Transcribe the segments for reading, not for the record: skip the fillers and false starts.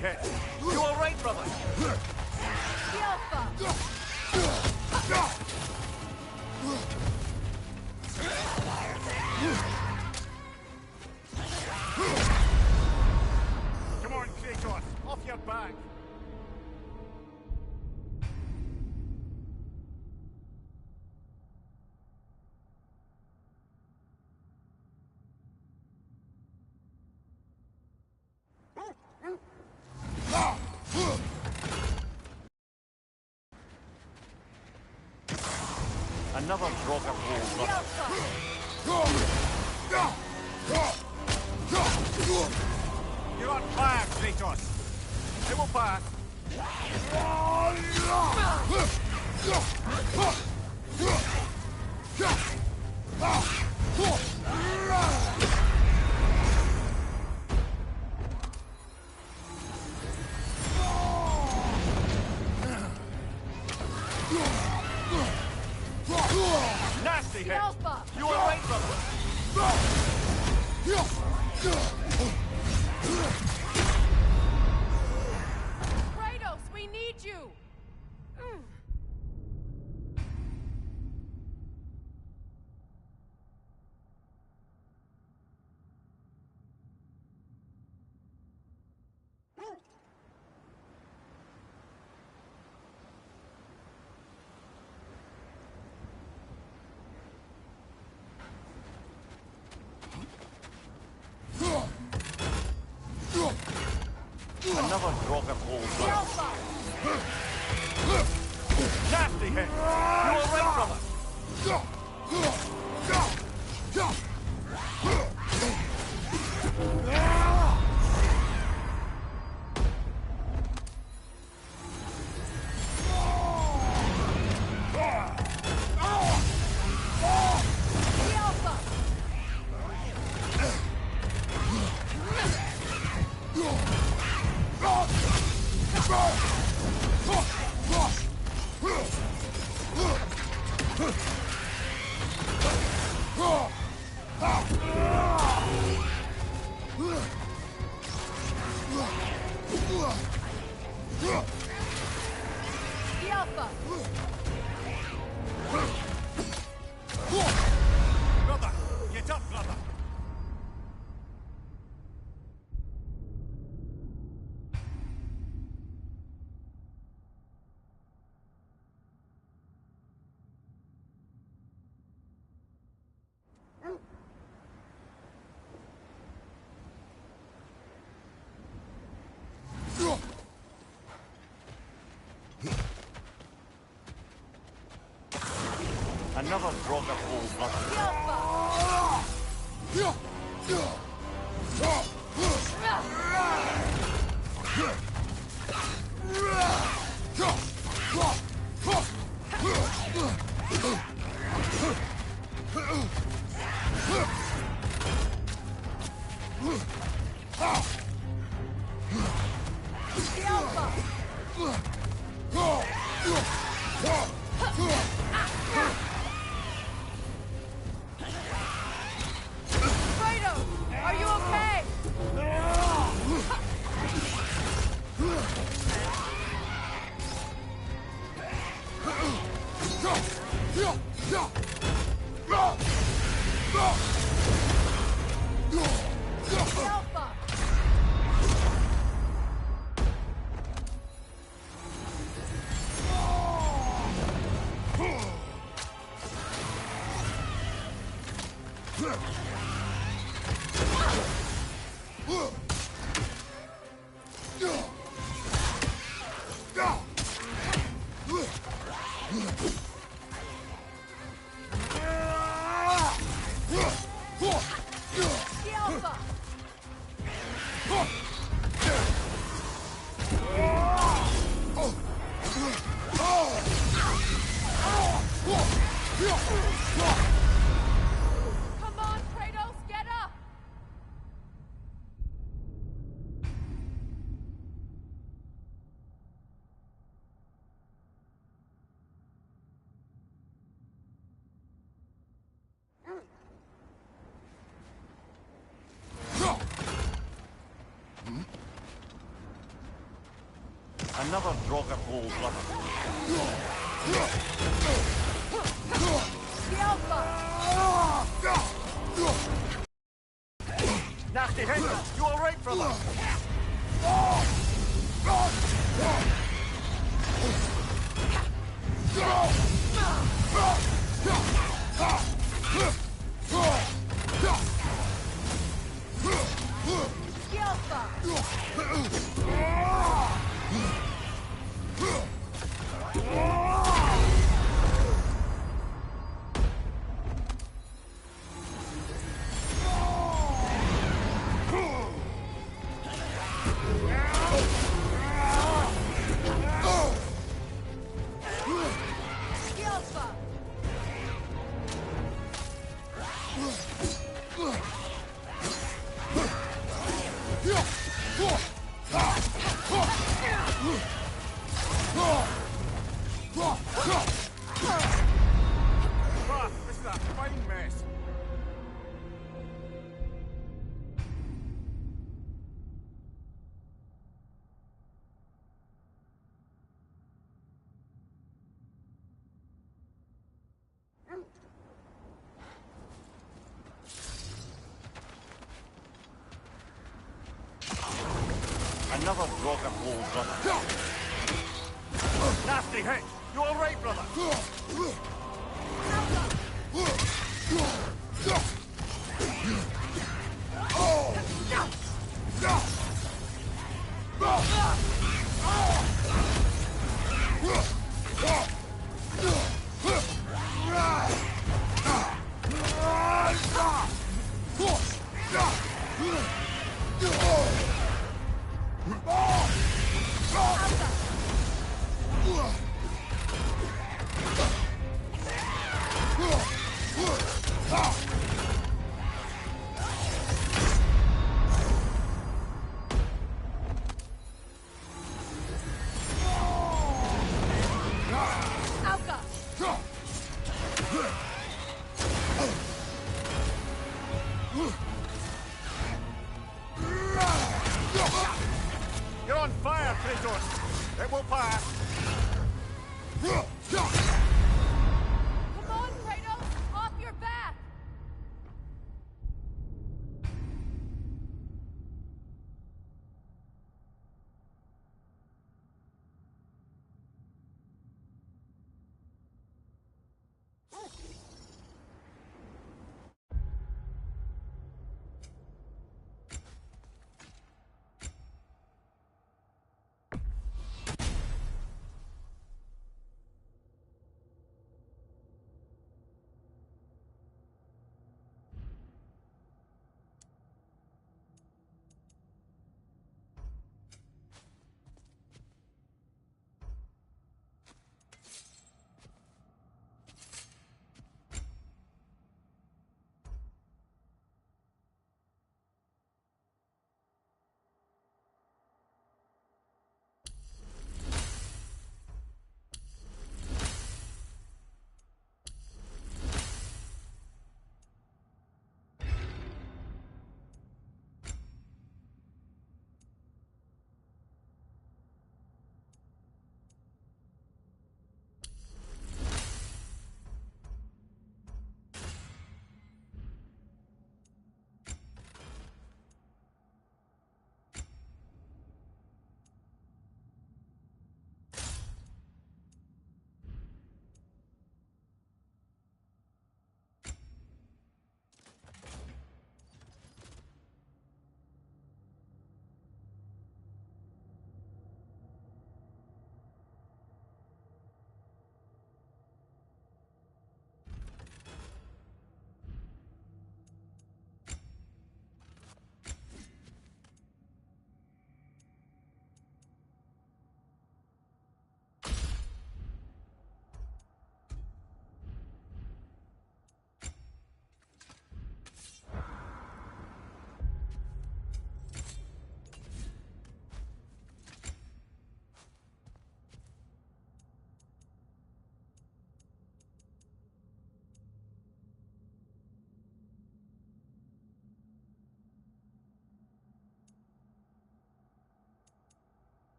Nasty hit. You all right, brother? The Alpha! Come on, Kratos. Off your back. Another drop of wool, brother. You're on fire, Kratos. It will pass. Nasty hit. Alpha! You all right, brother? Kratos, we need you! Another drop of wool, The brother. Alpha! Nasty hit. You all right, brother? The Alpha! The Alpha! Brother, get up, brother. Another drop of wool, brother. The Alpha! The Alpha! Kratos, are you okay? The Alpha! The Alpha! Come on, Kratos, get up! Another Draugr hole, brother. The Alpha! Nasty hit! You alright, brother? The Alpha! The Alpha! Ah, this is a fine mess. Another Draugr hole, brother. Nasty hit! You alright, brother? Alpha! You're on fire, Kratos! It will pass! Come on, Kratos! Off your back!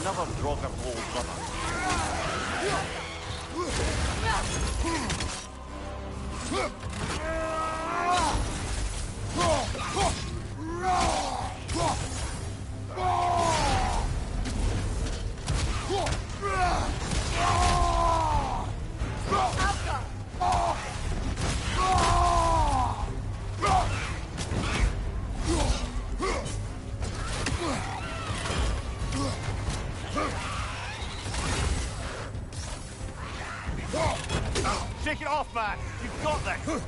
Another Draugr old brother. Shake it off, man! You've got this!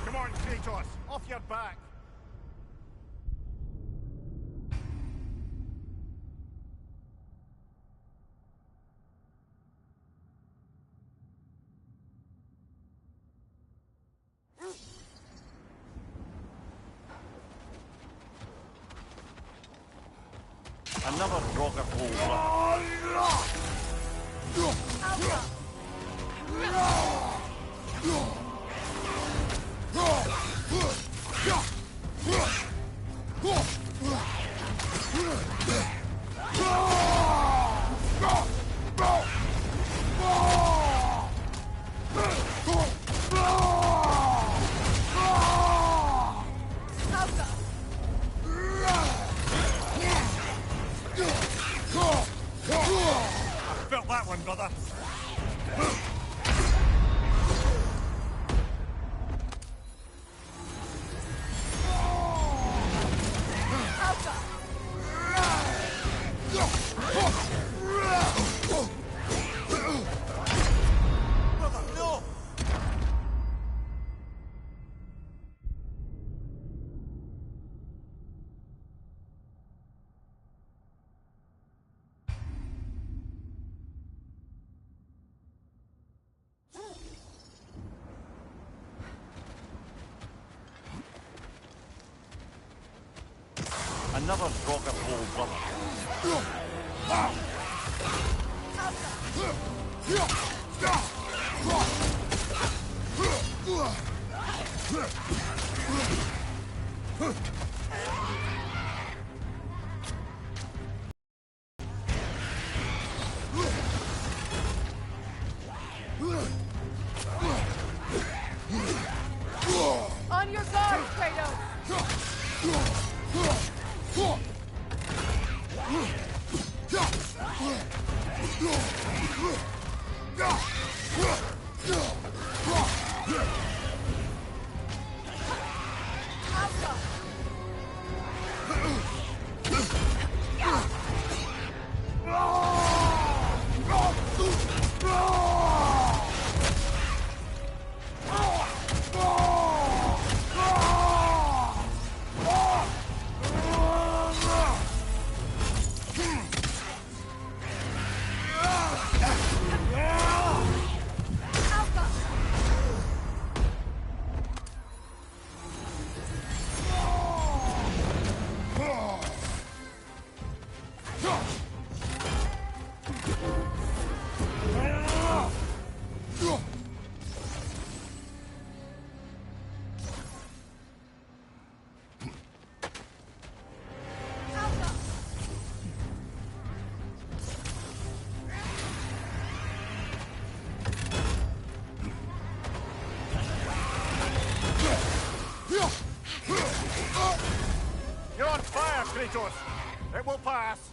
Come on, Kratos! Off your back! Another Draugr old brother. I felt that one, brother. Another Draugr old brother. On your guard, Kratos! You're on fire, Kratos! It will pass!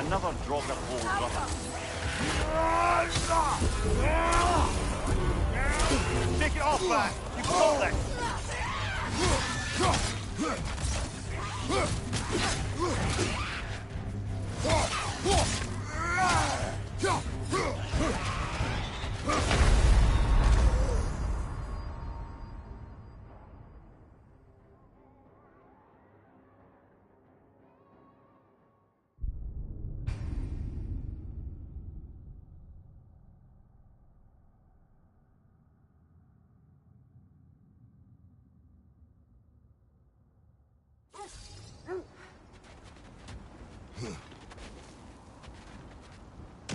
Another drop of old rubber. Take it off, man. You've got this.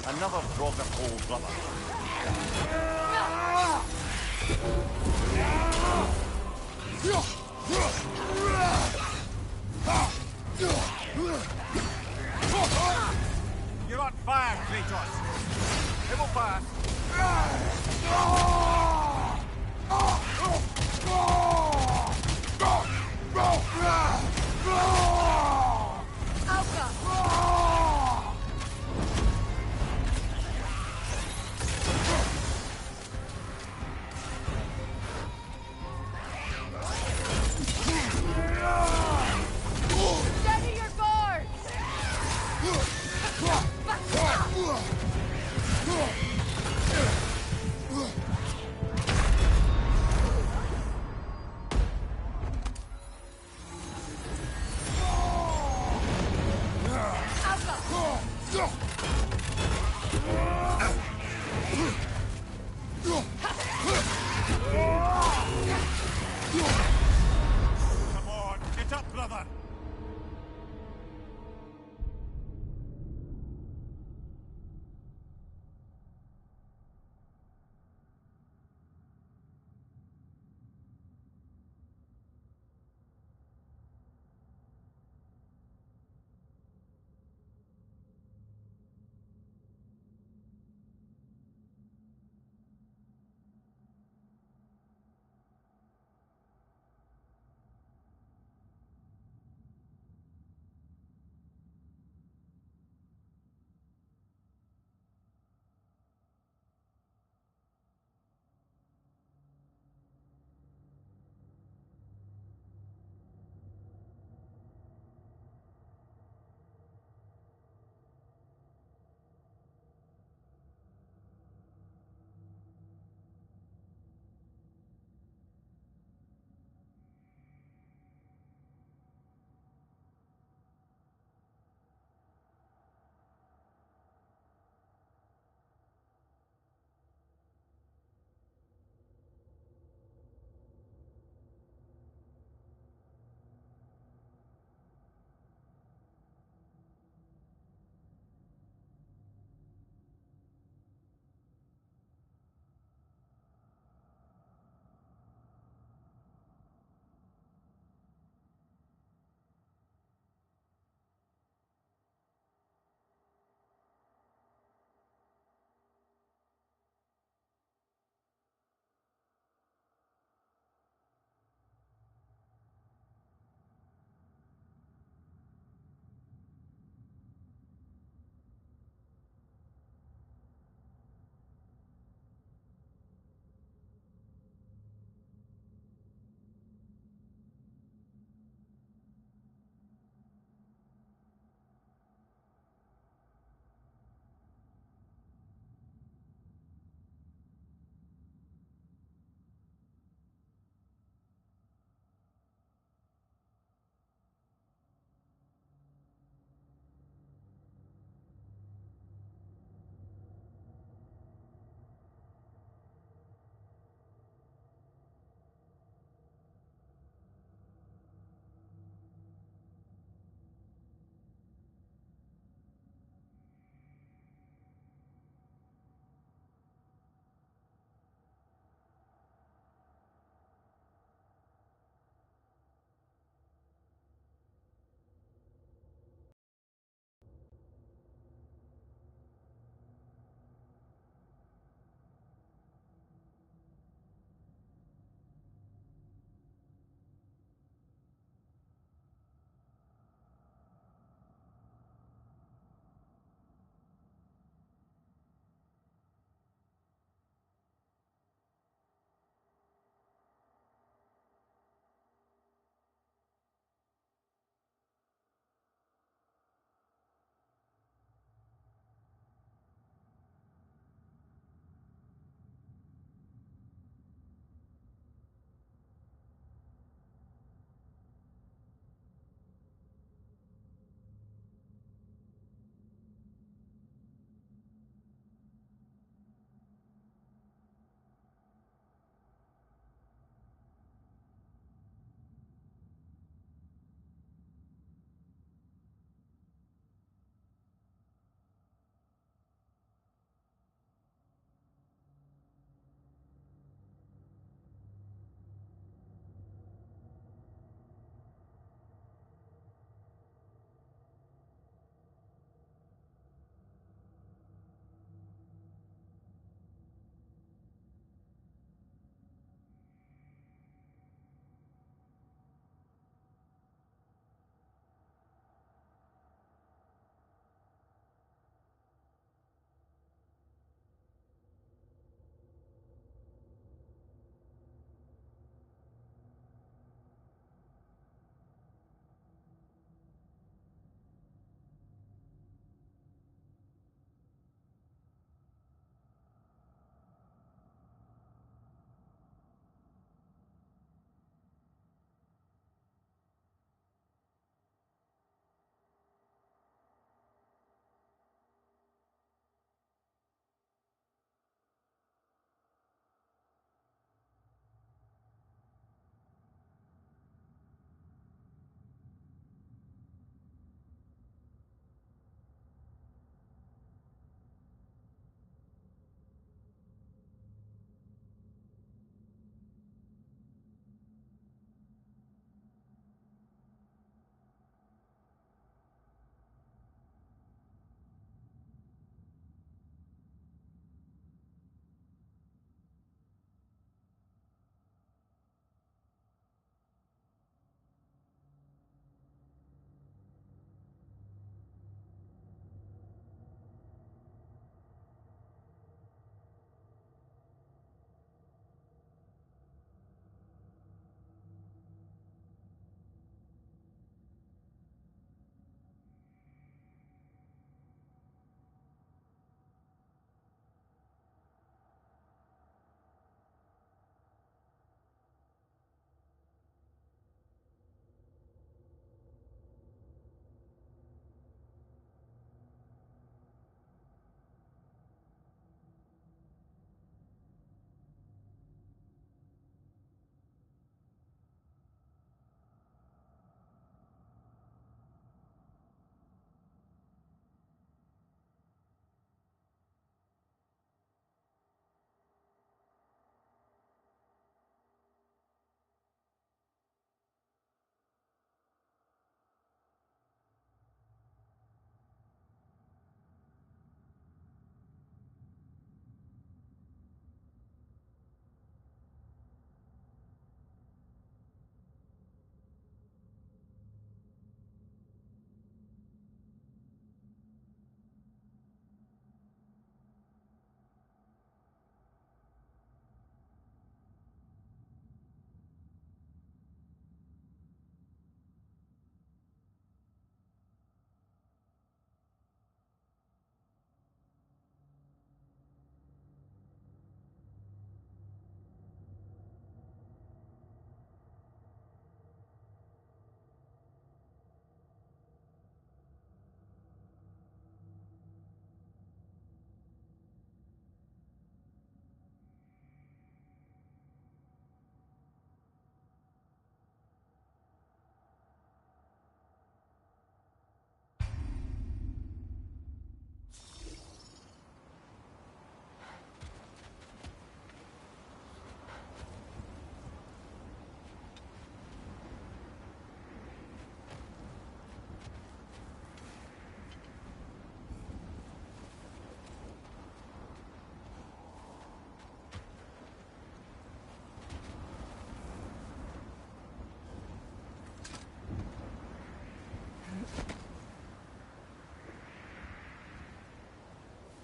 Another drop of old rubber. You're on fire, Kratos. It will pass.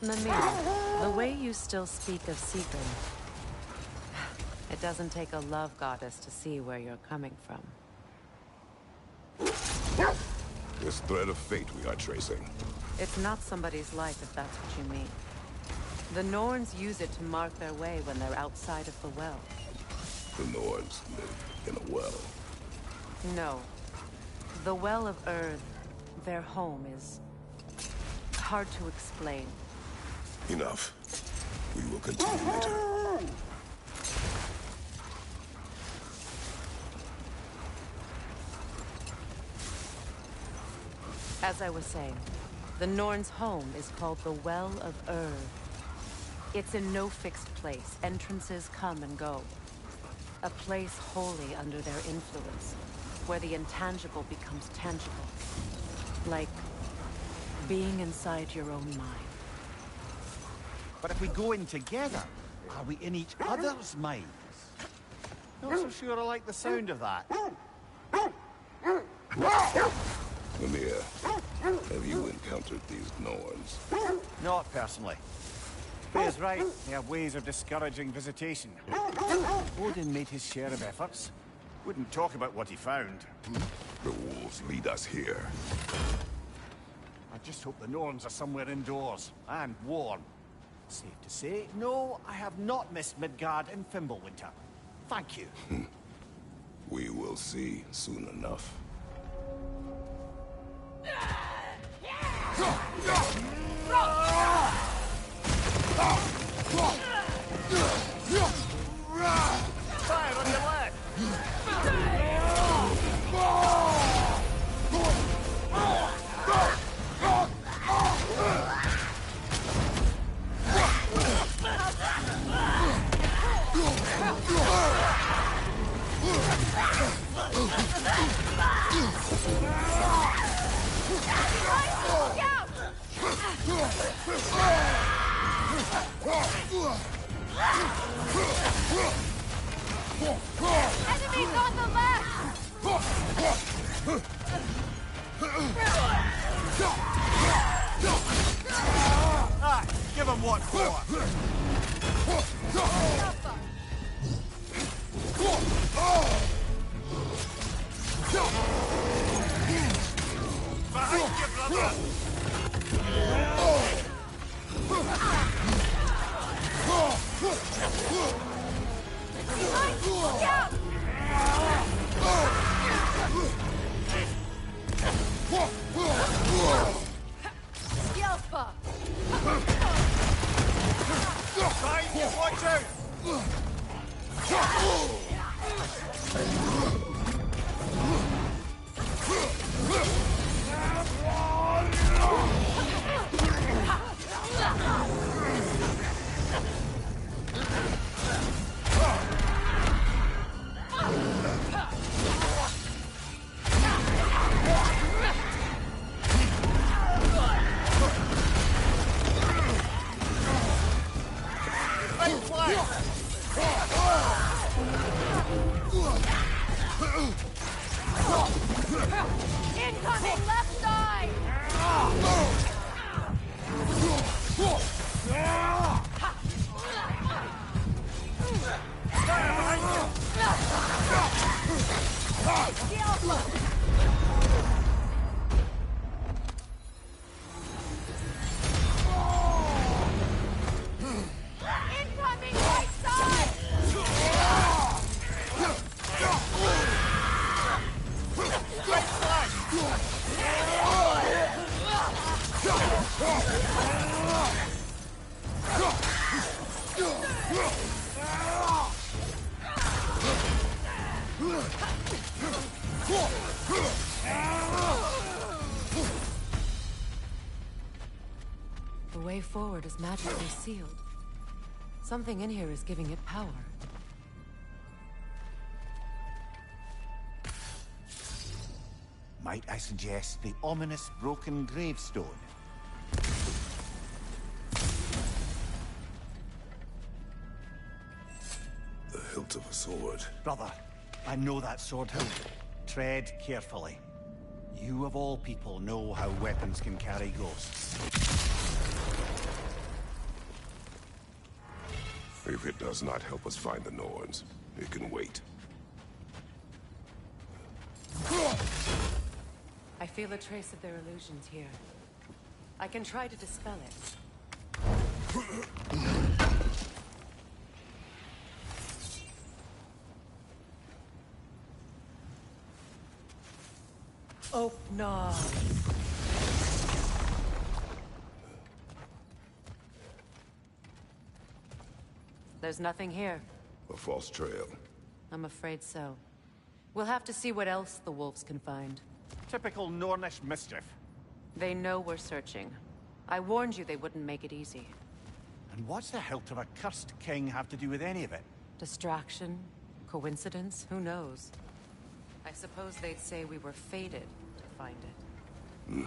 Mimir, the way you still speak of Sigurd, it doesn't take a love goddess to see where you're coming from. This thread of fate we are tracing. It's not somebody's life if that's what you mean. The Norns use it to mark their way when they're outside of the well. The Norns live in a well. No. The Well of Earth, their home, is hard to explain. Enough. We will continue later. As I was saying, the Norns' home is called the Well of Earth. It's in no fixed place. Entrances come and go. A place wholly under their influence, where the intangible becomes tangible. Like being inside your own mind. But if we go in together, are we in each other's minds? Not so sure I like the sound of that. Mimir, have you encountered these Norns? Not personally. Faye's right, they have ways of discouraging visitation. Odin made his share of efforts. Wouldn't talk about what he found. The wolves lead us here. I just hope the Norns are somewhere indoors, and warm. Safe to say, no, I have not missed Midgard in Fimbulwinter. Thank you. We will see soon enough. Fire on your left! Enemies on the left! Ah, give him what for! Behind you, brother! Look out! Yelpa! Behind you, watch out! Incoming left side! Incoming right side! The way forward is magically sealed. Something in here is giving it power. Might I suggest the ominous broken gravestone? The hilt of a sword. Brother, I know that sword hilt. Tread carefully. You of all people know how weapons can carry ghosts. If it does not help us find the Norns, it can wait. I feel a trace of their illusions here. I can try to dispel it. Oh, no. There's nothing here. A false trail. I'm afraid so. We'll have to see what else the wolves can find. Typical Nornish mischief. They know we're searching. I warned you they wouldn't make it easy. And what's the hilt of a cursed king have to do with any of it? Distraction? Coincidence? Who knows? I suppose they'd say we were fated to find it.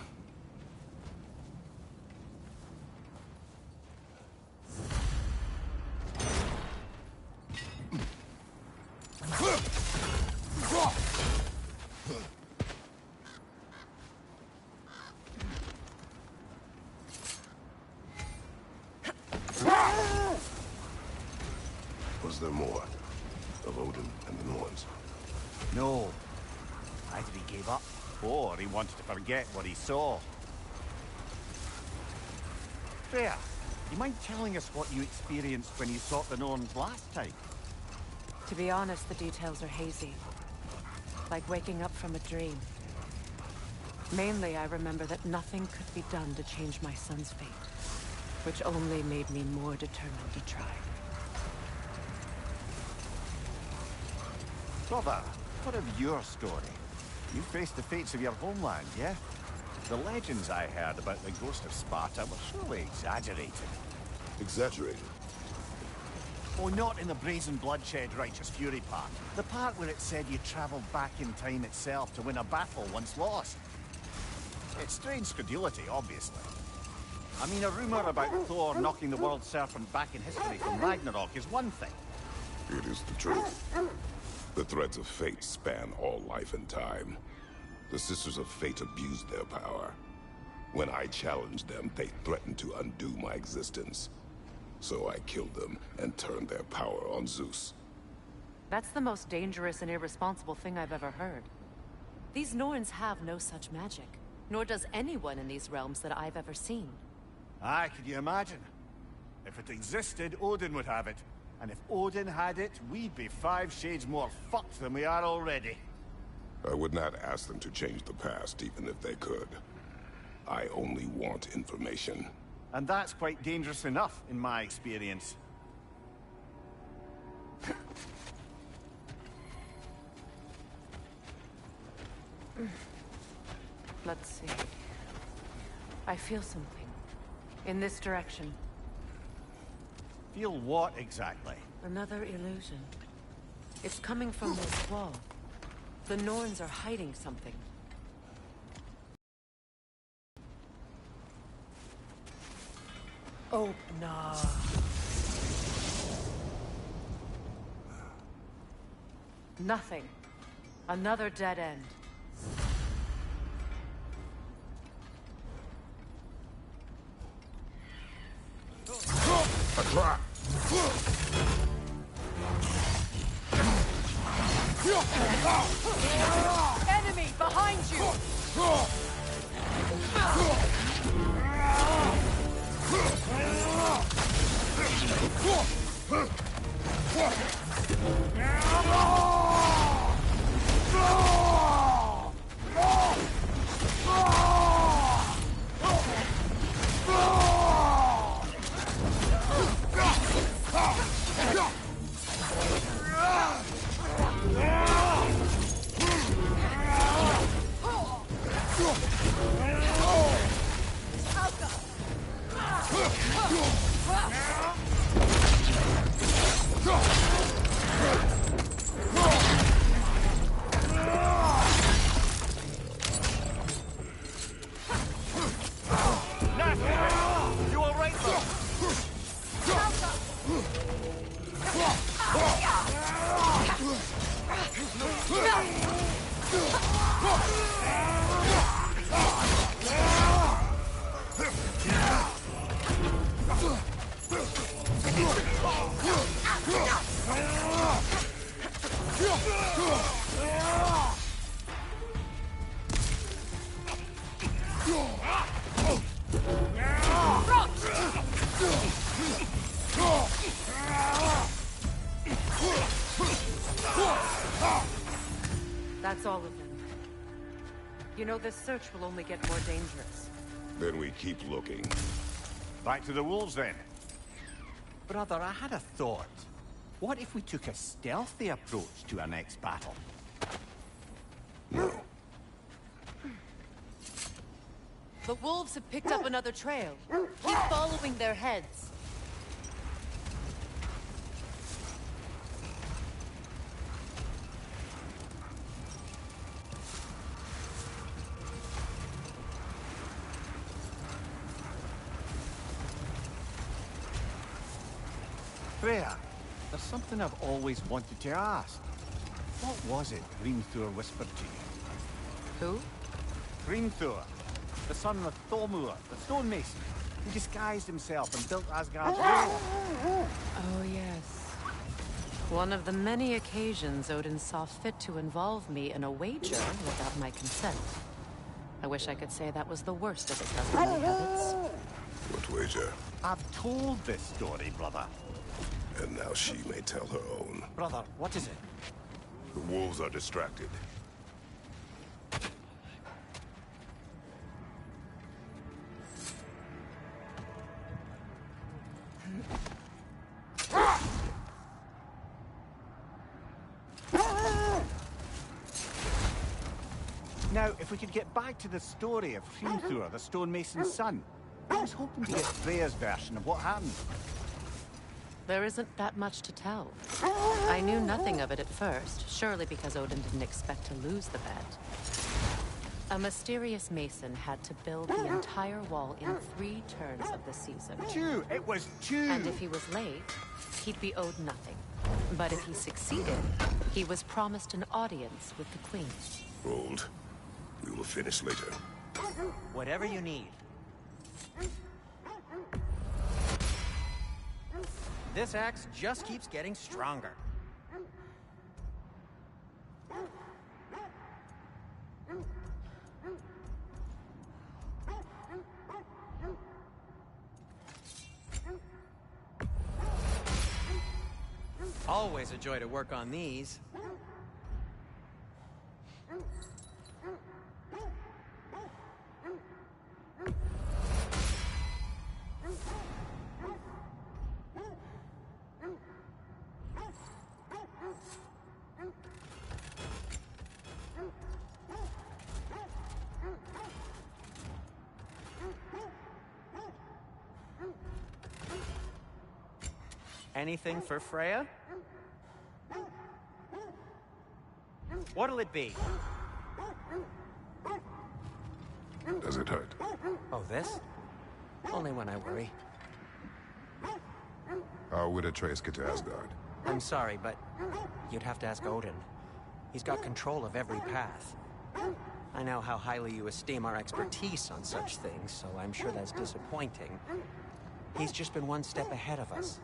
Was there more? Of Odin and the Norns? No. Either he gave up, or he wanted to forget what he saw. Freya, you mind telling us what you experienced when you sought the Norns last time? To be honest, the details are hazy. Like waking up from a dream. Mainly, I remember that nothing could be done to change my son's fate, which only made me more determined to try. Brother, what of your story? You faced the fates of your homeland, yeah? The legends I heard about the ghost of Sparta were surely exaggerated. Exaggerated? Oh, not in the brazen bloodshed righteous fury part. The part where it said you travelled back in time itself to win a battle once lost. It's strange credulity, obviously. I mean, a rumour about Thor knocking the world serpent back in history from Ragnarok is one thing. It is the truth. The threads of fate span all life and time. The Sisters of Fate abused their power. When I challenged them, they threatened to undo my existence. So I killed them and turned their power on Zeus. That's the most dangerous and irresponsible thing I've ever heard. These Norns have no such magic, nor does anyone in these realms that I've ever seen. Aye, could you imagine? If it existed, Odin would have it. And if Odin had it, we'd be 5 shades more fucked than we are already. I would not ask them to change the past, even if they could. I only want information. And that's quite dangerous enough, in my experience. Let's see. I feel something. In this direction. Feel what exactly? Another illusion. It's coming from this wall. The Norns are hiding something. Oh, no. Nothing. Another dead end. A trap! Enemy behind you! That's all of them. You know, this search will only get more dangerous. Then we keep looking. Back to the wolves, then. Brother, I had a thought. What if we took a stealthy approach to our next battle? No. The wolves have picked up another trail. Keep following their heads. Freya, there's something I've always wanted to ask. What was it Hrimthur whispered to you? Who? Hrimthur, the son of Thormur, the stonemason, who disguised himself and built Asgard's wall. Oh, yes. One of the many occasions Odin saw fit to involve me in a wager without my consent. I wish I could say that was the worst of his husbandly habits. What wager? I've told this story, brother. And now she may tell her own. Brother, what is it? The wolves are distracted. Now, if we could get back to the story of Hrimthur, the stonemason's son. I was hoping to get Freya's version of what happened. There isn't that much to tell. I knew nothing of it at first, surely because Odin didn't expect to lose the bet. A mysterious mason had to build the entire wall in 3 turns of the season. 2! It was 2! And if he was late, he'd be owed nothing. But if he succeeded, he was promised an audience with the queen. Hold. We will finish later. Whatever you need. This axe just keeps getting stronger. Always a joy to work on these. Anything for Freya? What'll it be? Does it hurt? Oh, this? Only when I worry. How would Atreus get to Asgard? I'm sorry, but you'd have to ask Odin. He's got control of every path. I know how highly you esteem our expertise on such things, so I'm sure that's disappointing. He's just been one step ahead of us.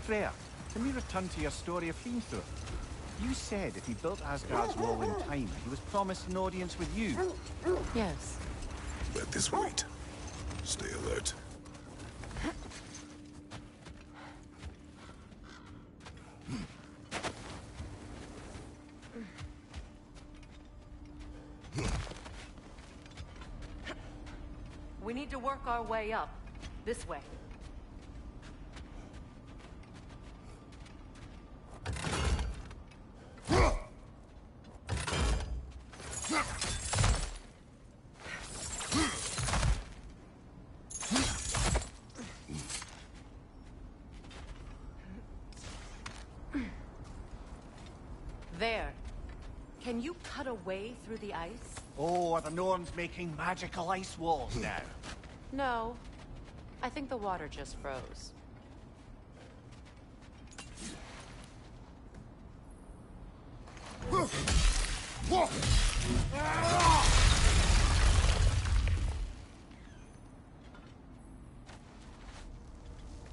Freya, can we return to your story of Fiendthor? You said if he built Asgard's wall in time, he was promised an audience with you. Yes. Let this wait. Stay alert. We need to work our way up. This way. There. Can you cut a way through the ice? Oh, are the Norns making magical ice walls now? No. I think the water just froze.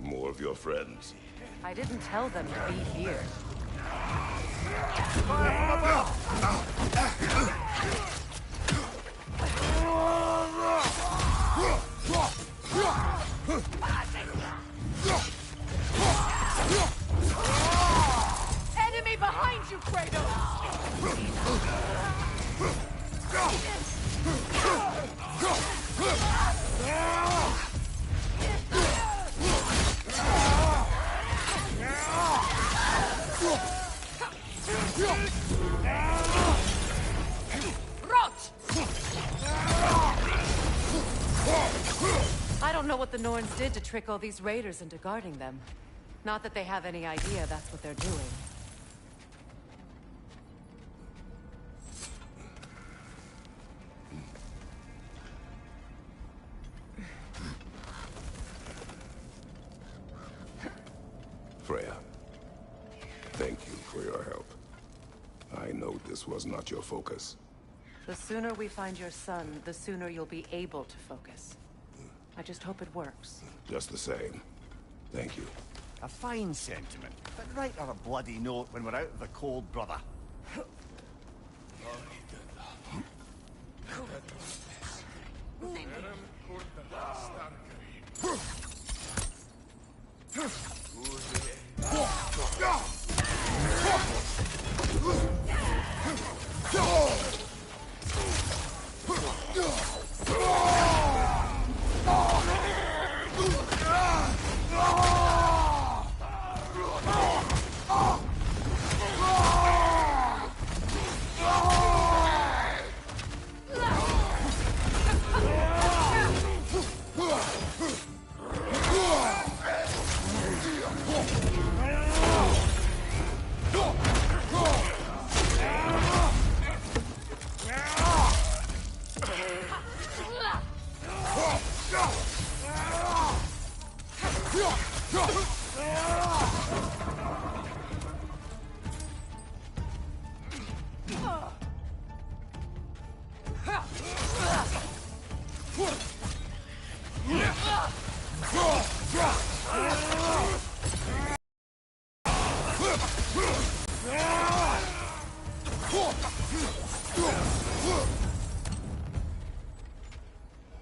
More of your friends. I didn't tell them to be here. Enemy behind you, Kratos! I don't know what the Norns did to trick all these raiders into guarding them. Not that they have any idea that's what they're doing. Freya, thank you for your help. I know this was not your focus. The sooner we find your son, the sooner you'll be able to focus. I just hope it works. Just the same. Thank you. A fine sentiment, but write her a bloody note when we're out of the cold, brother.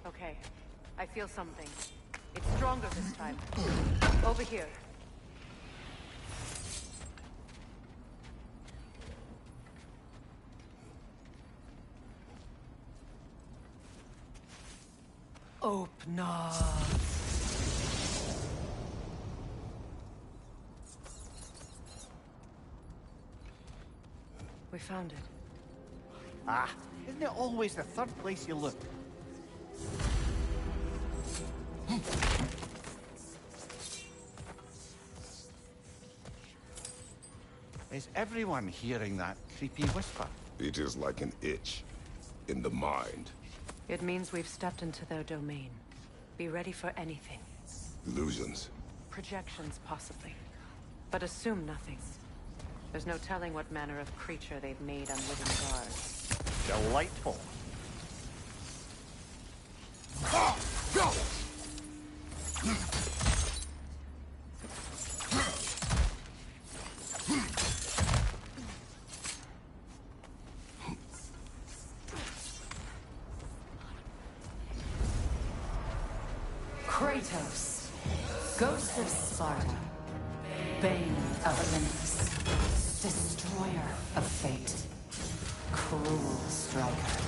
Okay, I feel something. It's stronger this time. Over here. Open up. We found it. Ah, isn't it always the third place you look? Is everyone hearing that creepy whisper? It is like an itch in the mind. It means we've stepped into their domain. Be ready for anything. Illusions. Projections, possibly. But assume nothing. There's no telling what manner of creature they've made unwitting guards. Delightful. Kratos, Ghost of Sparta, Bane of Olympus, Destroyer of Fate, Cruel Striker,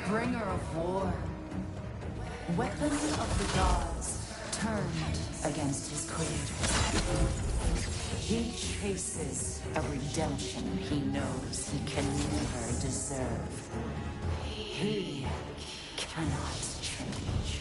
Bringer of War, Weapon of the Gods, turned against his creators. He chases a redemption he knows he can never deserve. He cannot change.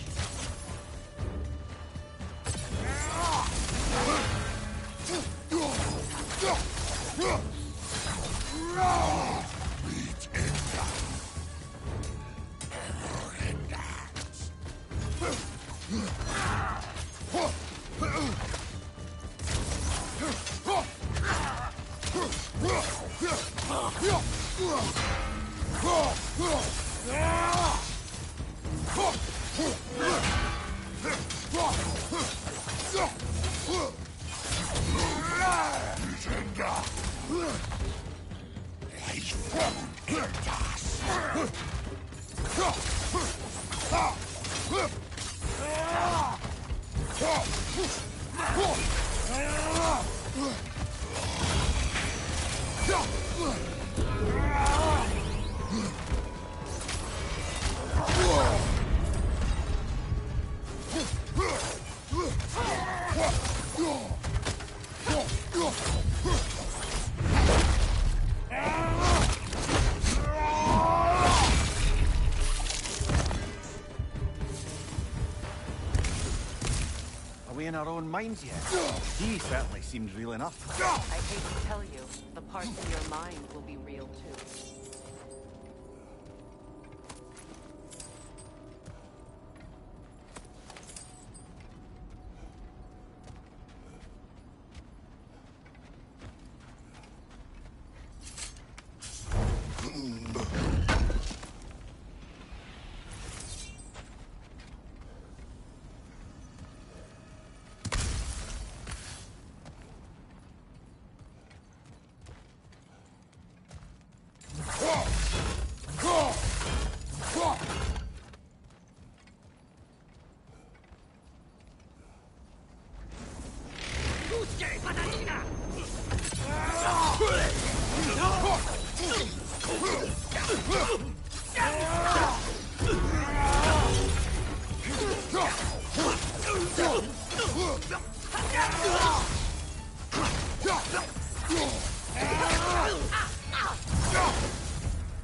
In our own minds yet? He certainly seemed real enough. I hate to tell you, the parts in your mind will be real too.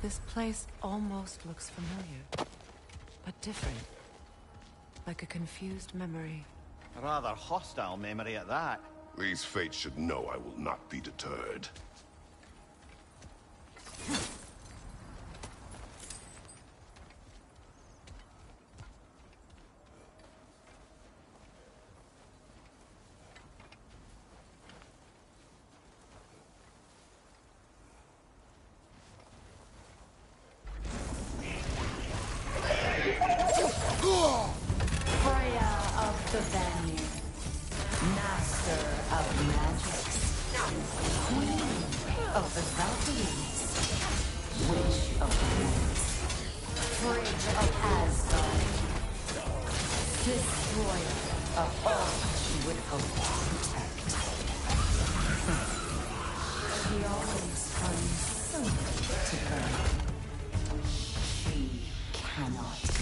This place almost looks familiar, but different. Like a confused memory. A rather hostile memory at that. These fates should know I will not be deterred. The Vanir, Master of Magics, Queen of the Valkyries, Witch of Winds, Fridge of Asgard, Destroyer of all she would hope to protect. She always finds something to burn. She cannot change.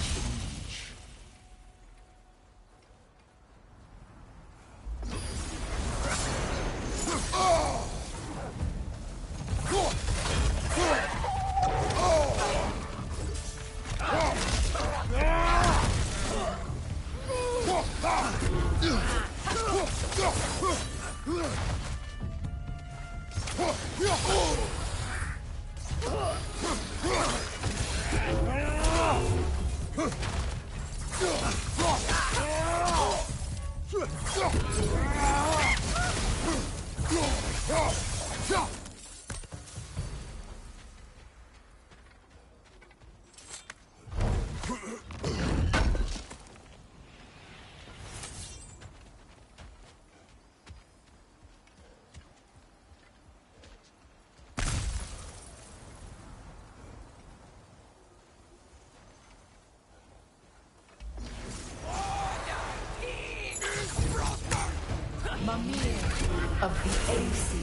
of the AC.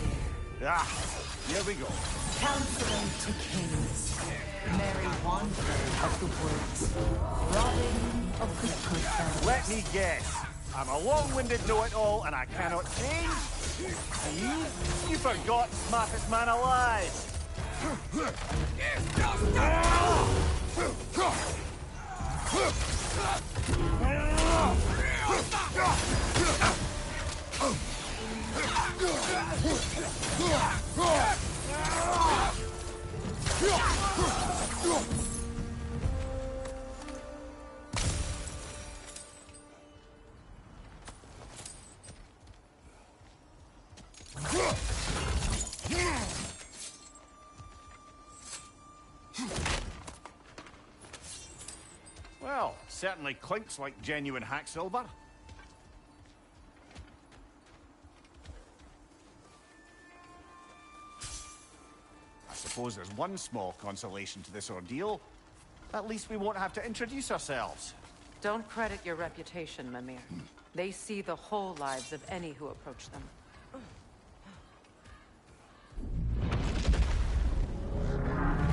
Ah, here we go. Counselor to kings, merry wanderer of the woods, robin of the good fellows. Let me guess. I'm a long-winded know-it-all and I cannot change? See? You forgot smartest man alive. Well, certainly clinks like genuine hack silver. I suppose there's one small consolation to this ordeal. At least we won't have to introduce ourselves. Don't credit your reputation, Mimir. They see the whole lives of any who approach them.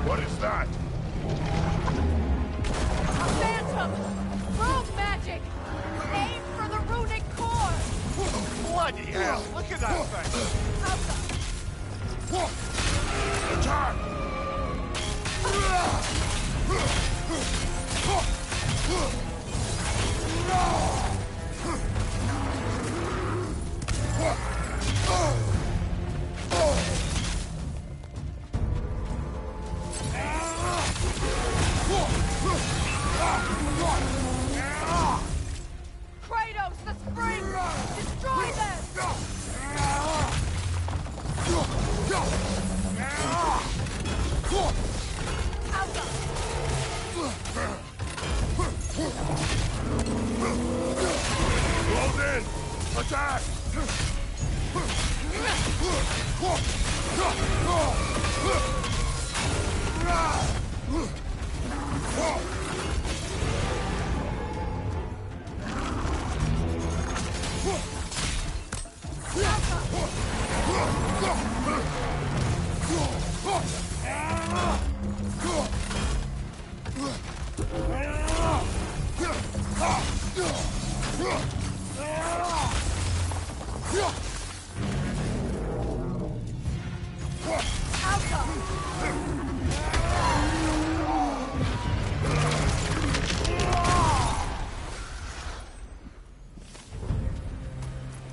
What is that? A phantom! Rogue magic! Aim for the runic core! Bloody hell! Look at that thing! Attack! Kratos, the spring! Destroy them! Close in! Attack!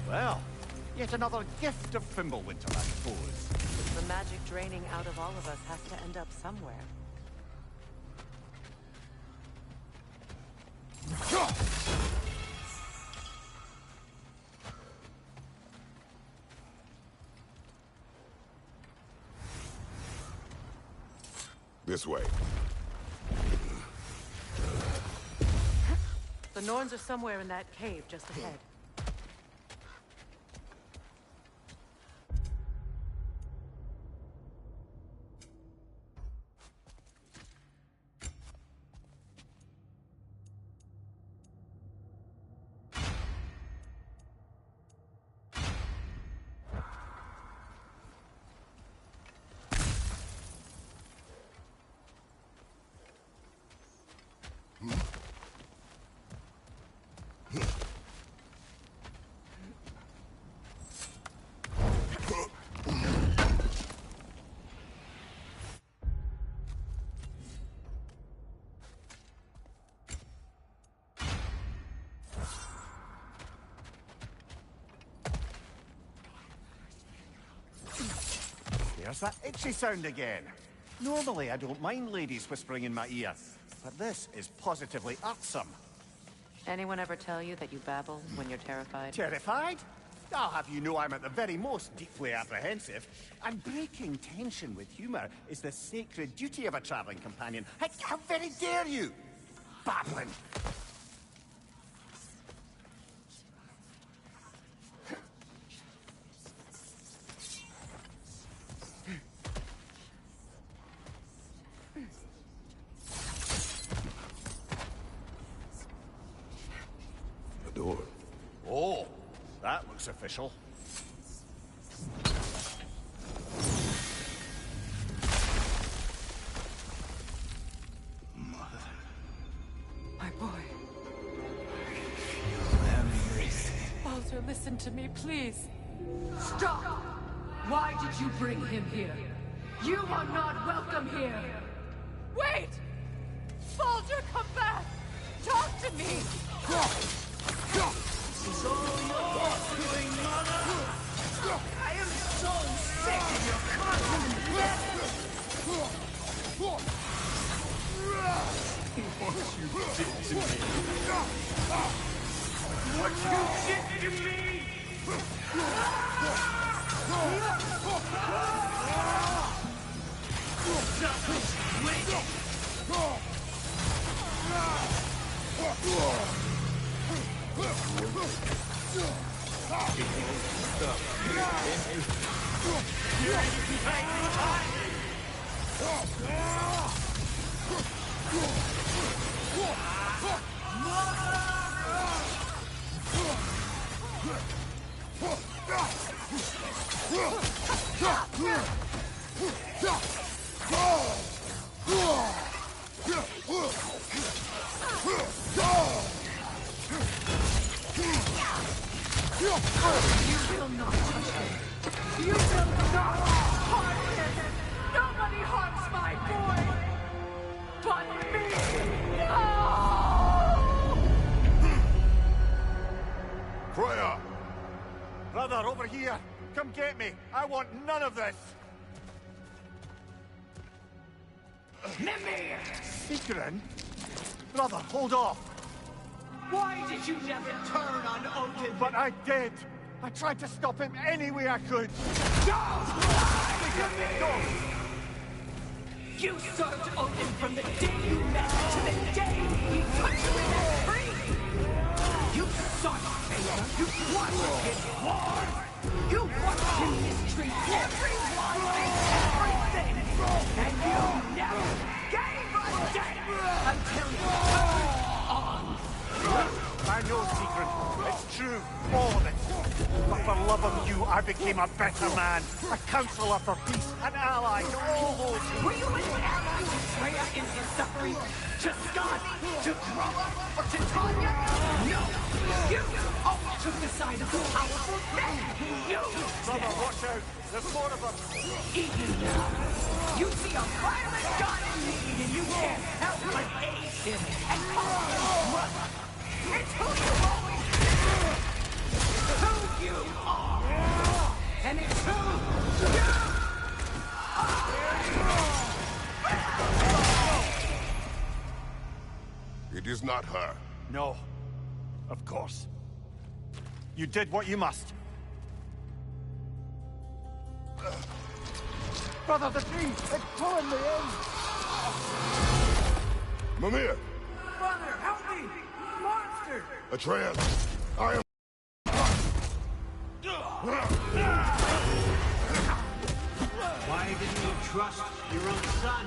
Well, yet another gift of Fimbulwinter, I suppose. The magic draining out of all of us has to end up somewhere. This way. The Norns are somewhere in that cave just ahead. There's that itchy sound again. Normally, I don't mind ladies whispering in my ear, but this is positively irksome. Anyone ever tell you that you babble when you're terrified? Terrified? I'll have you know I'm at the very most deeply apprehensive. And breaking tension with humor is the sacred duty of a traveling companion. How very dare you! Babbling! The door. Oh, that looks official. listen to me, please. Stop! Why did you bring him here? You are not welcome here! Wait! Soldier, come back! Talk to me! This is all your doing, mother! I am so sick of your constant death! What you did to me. What you did to me! You will not touch him. You will not harm him. Nobody harms my boy. But me. No! Freya! Brother, over here! Come get me! I want none of this! Mimir! Secret? Brother, hold off! Why did you never turn on Odin? But I did! I tried to stop him any way I could! Don't lie to me! You served Odin from the day you met to the day he put you in that tree! You sought favor, you watched his war! You watched him mistreat everyone and everything! And you never gave a damn until you turned on! I know, Secret. It's true. All of it. But for love of you, I became a better man. A counselor for peace. An ally to all those who... Were you an ally to Freya in his suffering? To Scott? To Groa? Or to Tanya? No! You always took the side of the powerful men! You! Brother, watch out. There's more of them. Even now, you see a violent god in need and you can't help but aid him and call him brother! It's who you always been! Who you are! And it's who you are! It is not her. No. Of course. You did what you must. Brother, the tree! It's pulling me in! Mimir! Brother, help me! Monster! Atreus! I am... Why didn't you trust your own son?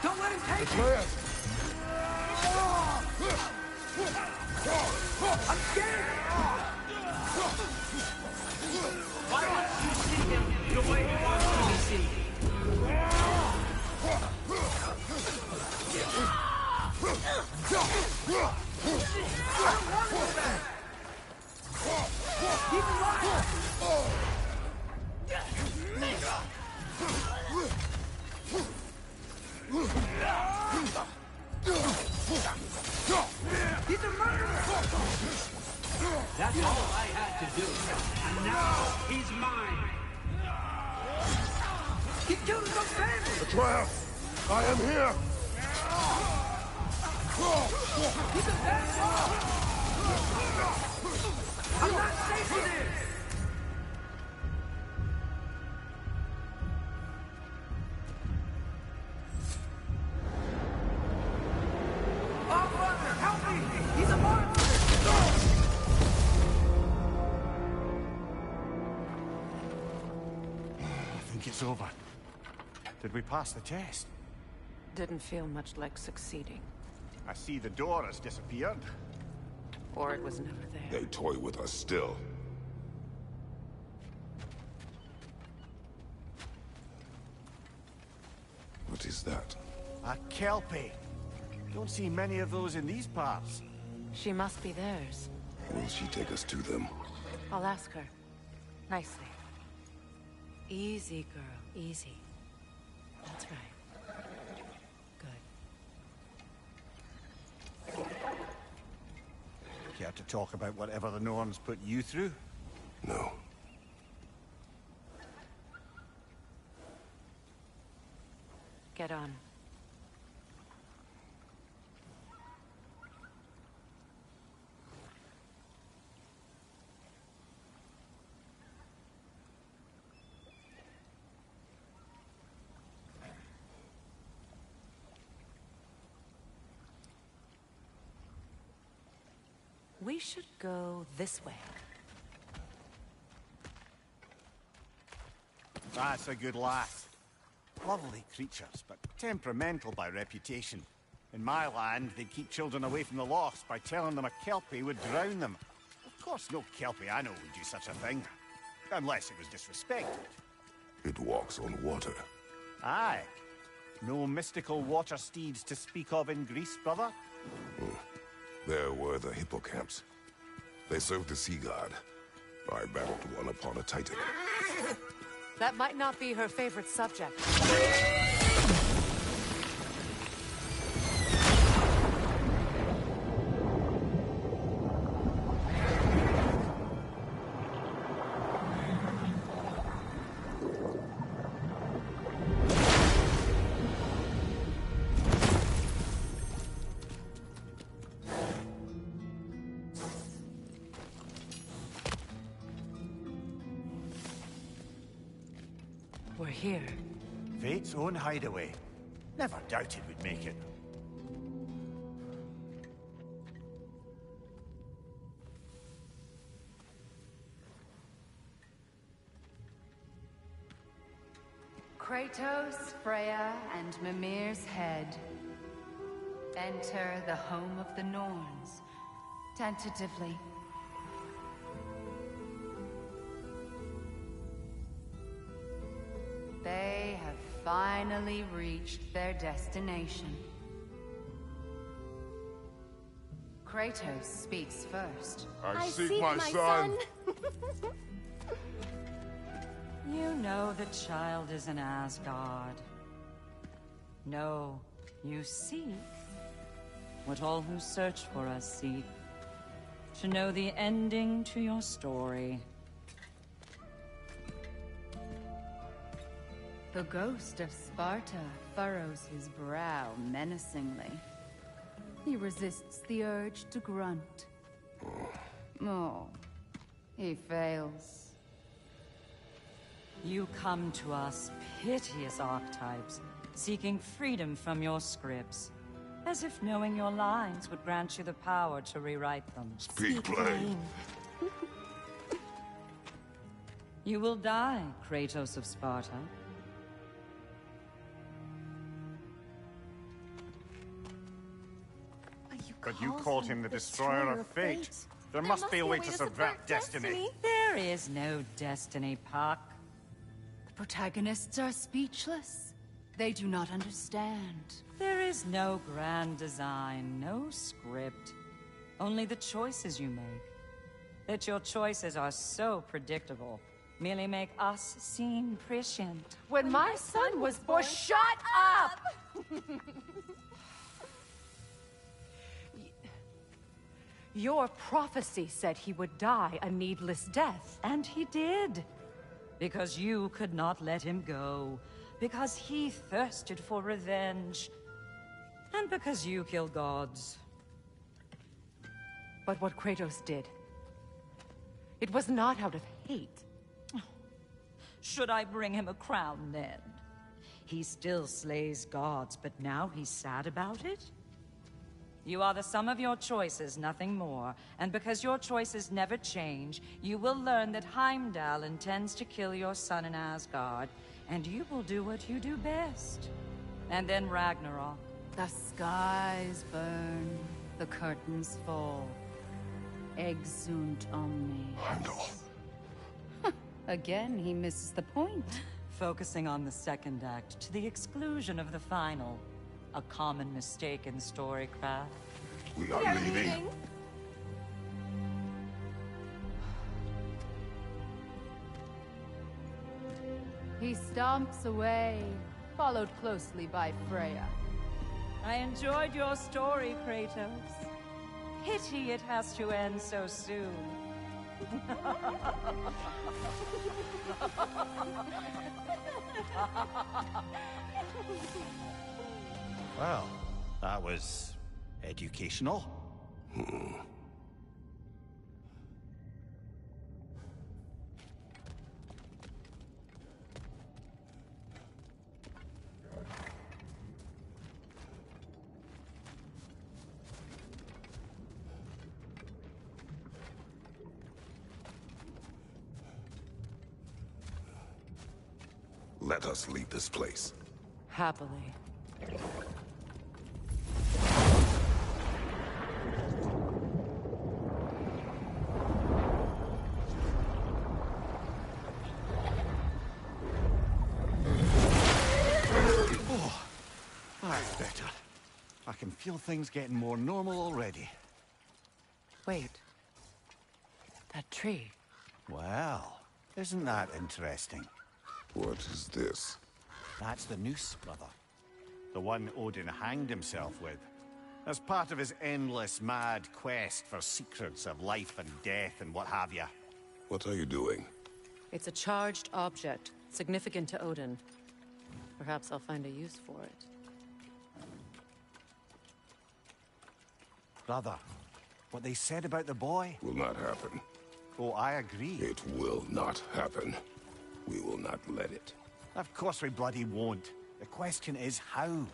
Don't let him take Atreus! I'm scared! Why don't you see him the way he wants to be seen? Keep him alive! He's a murderer! That's all I had to do. And now he's mine. He killed his own family! Atreus! I am here! He's a bad dog! I'm not safe for this! Oh, brother, help me! He's a monster! I think it's over. Did we pass the test? Didn't feel much like succeeding. I see the door has disappeared. Or it was never there. They toy with us still. What is that? A Kelpie. Don't see many of those in these parts. She must be theirs. Will she take us to them? I'll ask her. Nicely. Easy, girl. Easy. That's right. Good. Care to talk about whatever the Norns put you through? No. Get on. We should go this way. That's a good lass. Lovely creatures, but temperamental by reputation. In my land, they'd keep children away from the lost by telling them a Kelpie would drown them. Of course, no Kelpie I know would do such a thing. Unless it was disrespected. It walks on water. Aye. No mystical water steeds to speak of in Greece, brother? There were the hippocamps. They served the sea god. I battled one upon a titan. That might not be her favorite subject. We're here. Fate's own hideaway. Never doubted we'd make it. Kratos, Freya, and Mimir's head. Enter the home of the Norns. Tentatively. They have finally reached their destination. Kratos speaks first. I seek my son. You know the child is in Asgard. No, you seek what all who search for us seek. To know the ending to your story. The ghost of Sparta furrows his brow menacingly. He resists the urge to grunt. Oh, he fails. You come to us, piteous archetypes, seeking freedom from your scripts. As if knowing your lines would grant you the power to rewrite them. Speak plain. You will die, Kratos of Sparta. But you called him the Destroyer of Fate. There must be a way to subvert destiny. There is no destiny, Puck. The protagonists are speechless. They do not understand. There is no grand design, no script. Only the choices you make. That your choices are so predictable merely make us seem prescient. When my son was born... Shut up! Your prophecy said he would die a needless death. And he did. Because you could not let him go. Because he thirsted for revenge. And because you kill gods. But what Kratos did, it was not out of hate. Should I bring him a crown then? He still slays gods, but now he's sad about it? You are the sum of your choices, nothing more. And because your choices never change, you will learn that Heimdall intends to kill your son in Asgard, and you will do what you do best. And then Ragnarok. The skies burn, the curtains fall. Exunt omnes. Heimdall. Again, he misses the point. Focusing on the second act to the exclusion of the final. A common mistake in storycraft. We are leaving. He stomps away, followed closely by Freya. I enjoyed your story, Kratos. Pity it has to end so soon. Well, that was educational. Let us leave this place. Happily. Oh, that's better. I can feel things getting more normal already. Wait. That tree. Well, isn't that interesting? What is this? That's the noose, brother. The one Odin hanged himself with. As part of his endless, mad quest for secrets of life and death and what have you. What are you doing? It's a charged object, significant to Odin. Perhaps I'll find a use for it. Brother, what they said about the boy? Will not happen. Oh, I agree. It will not happen. We will not let it. Of course we bloody won't. The question is how.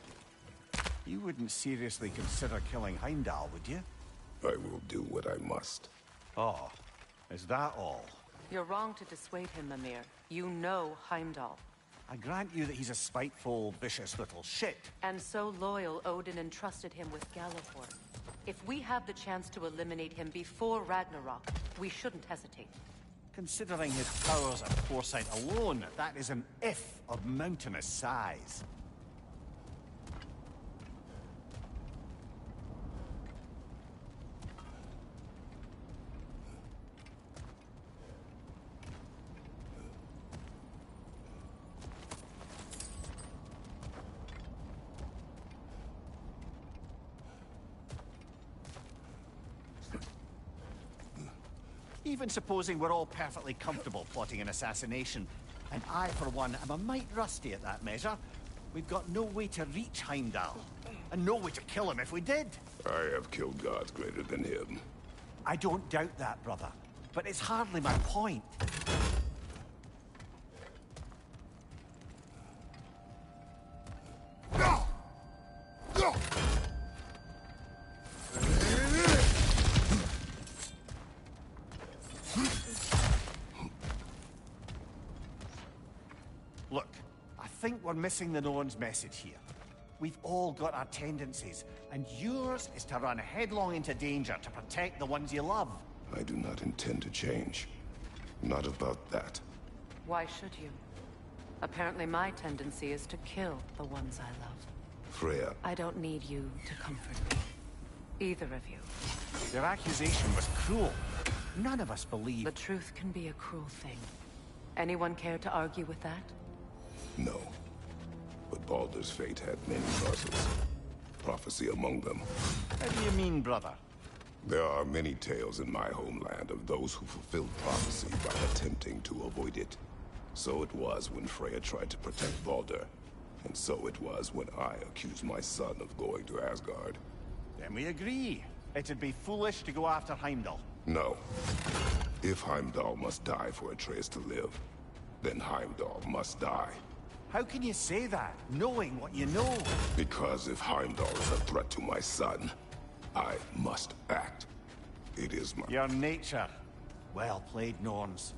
You wouldn't seriously consider killing Heimdall, would you? I will do what I must. Oh, is that all? You're wrong to dissuade him, Mimir. You know Heimdall. I grant you that he's a spiteful, vicious little shit. And so loyal, Odin entrusted him with Gjallarhorn. If we have the chance to eliminate him before Ragnarok, we shouldn't hesitate. Considering his powers of foresight alone, that is an if of mountainous size. Even supposing we're all perfectly comfortable plotting an assassination, and I, for one, am a mite rusty at that measure, we've got no way to reach Heimdall, and no way to kill him if we did. I have killed gods greater than him. I don't doubt that, brother, but it's hardly my point. Look, I think we're missing the Norn's message here. We've all got our tendencies, and yours is to run headlong into danger to protect the ones you love. I do not intend to change. Not about that. Why should you? Apparently my tendency is to kill the ones I love. Freya. I don't need you to comfort me. Either of you. Their accusation was cruel. None of us believe... The truth can be a cruel thing. Anyone care to argue with that? No. But Baldur's fate had many causes. Prophecy among them. How do you mean, brother? There are many tales in my homeland of those who fulfilled prophecy by attempting to avoid it. So it was when Freya tried to protect Baldur. And so it was when I accused my son of going to Asgard. Then we agree. It'd be foolish to go after Heimdall. No. If Heimdall must die for Atreus to live, then Heimdall must die. How can you say that, knowing what you know? Because if Heimdall is a threat to my son, I must act. It is my... Your nature. Well played, Norns.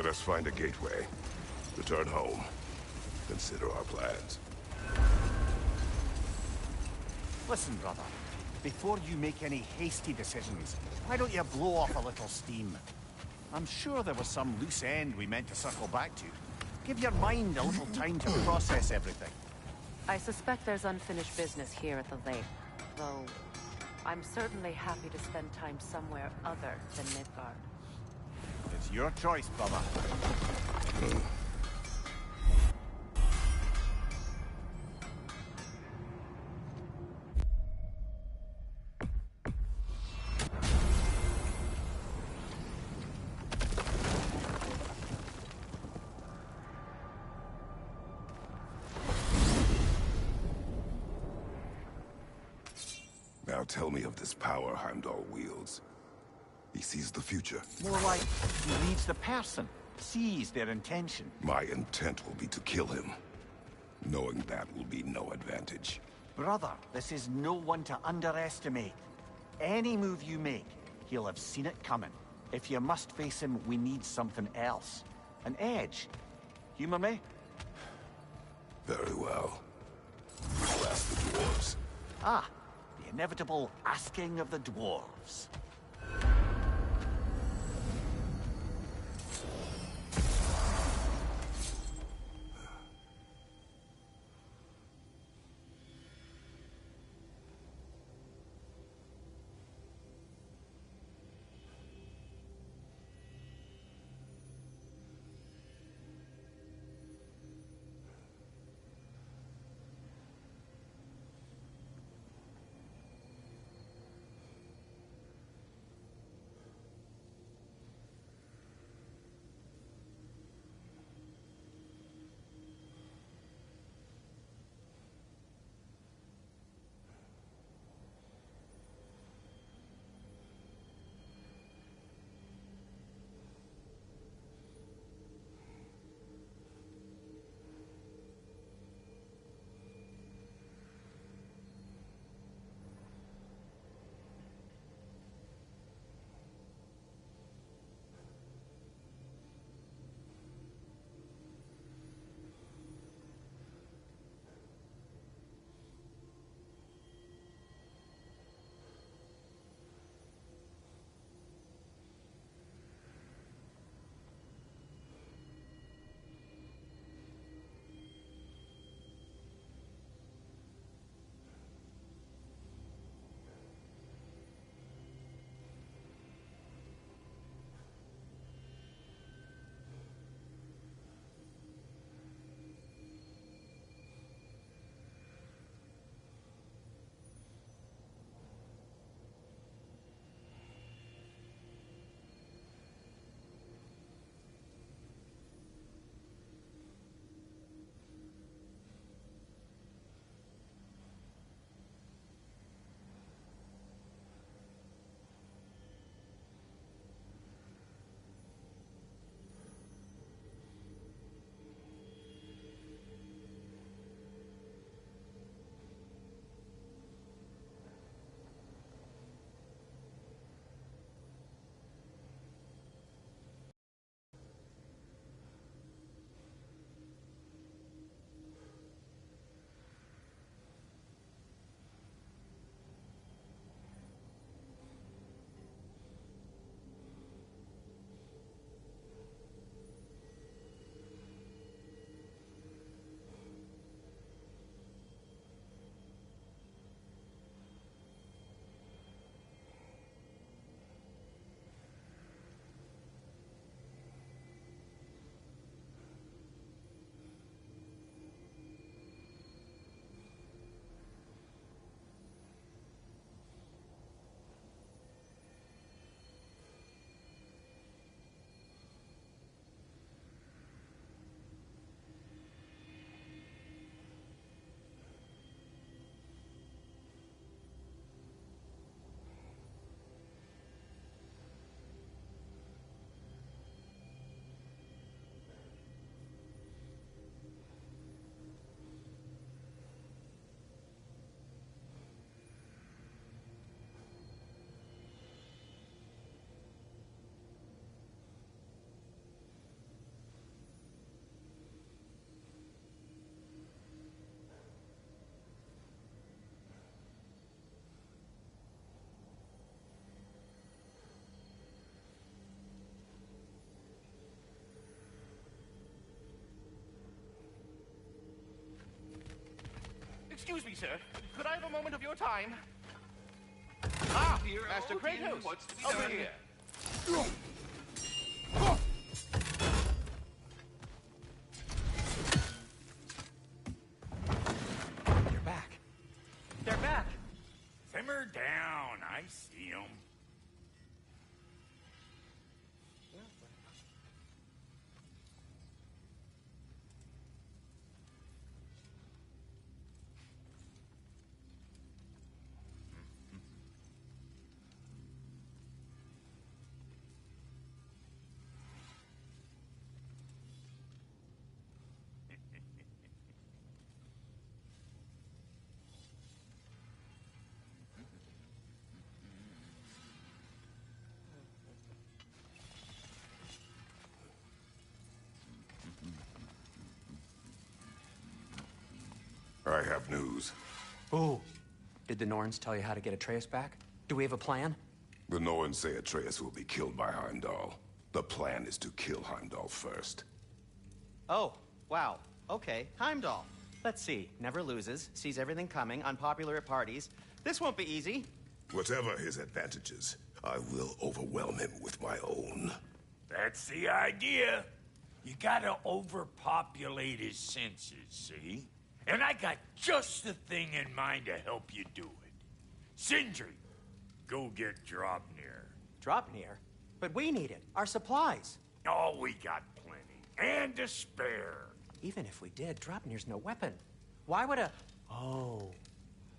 Let us find a gateway. Return home. Consider our plans. Listen, brother. Before you make any hasty decisions, why don't you blow off a little steam? I'm sure there was some loose end we meant to circle back to. Give your mind a little time to process everything. I suspect there's unfinished business here at the lake, though I'm certainly happy to spend time somewhere other than Midgard. It's your choice, brother. Now tell me of this power Heimdall wields. He sees the future. More like he reads the person, sees their intention. My intent will be to kill him. Knowing that will be no advantage. Brother, this is no one to underestimate. Any move you make, he'll have seen it coming. If you must face him, we need something else. An edge. Humor me? Very well. We'll ask the dwarves. Ah, the inevitable asking of the dwarves. Excuse me, sir. Could I have a moment of your time? Ah, Master Kratos. What's to be Over done? here. They're back. They're back. Simmer down. I see them. I have news. Ooh. Did the Norns tell you how to get Atreus back? Do we have a plan? The Norns say Atreus will be killed by Heimdall. The plan is to kill Heimdall first. Oh, wow. Okay, Heimdall. Let's see. Never loses, sees everything coming, unpopular at parties. This won't be easy. Whatever his advantages, I will overwhelm him with my own. That's the idea. You gotta overpopulate his senses, see? And I got just the thing in mind to help you do it. Sindri, go get Draupnir. Draupnir? But we need it. Our supplies. Oh, we got plenty. And to spare. Even if we did, Draupnir's no weapon. Why would a... Oh.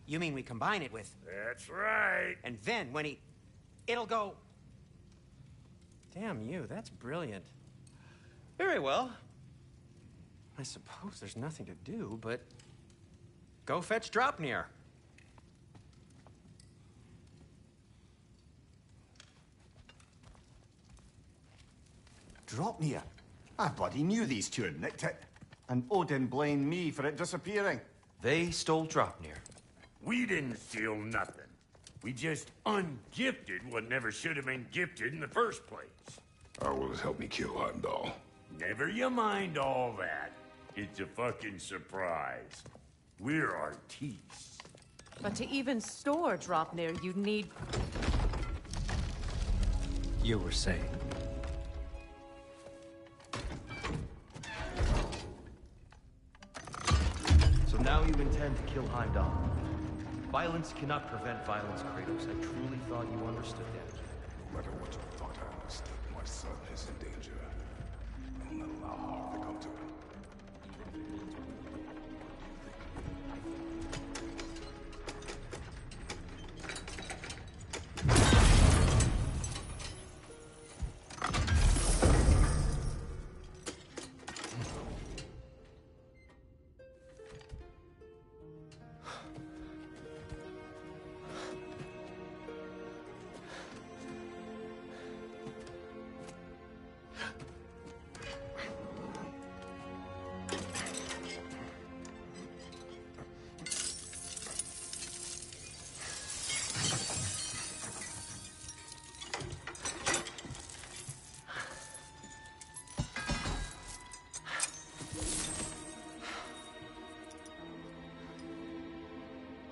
You mean we combine it with... That's right. And then when he... It'll go... Damn you, that's brilliant. Very well. I suppose there's nothing to do, but... Go fetch Draupnir. Draupnir? I bloody knew these two had nicked it. And Odin blamed me for it disappearing. They stole Draupnir. We didn't steal nothing. We just ungifted what never should have been gifted in the first place. How will it help me kill Heimdall? Never you mind all that. It's a fucking surprise. We're artistes. But to even store Draupnir, you'd need... You were saying? So now you intend to kill Heimdall. Violence cannot prevent violence, Kratos. I truly thought you understood that. No matter what you thought I understood, my son is in danger. I will not allow harm to come to him.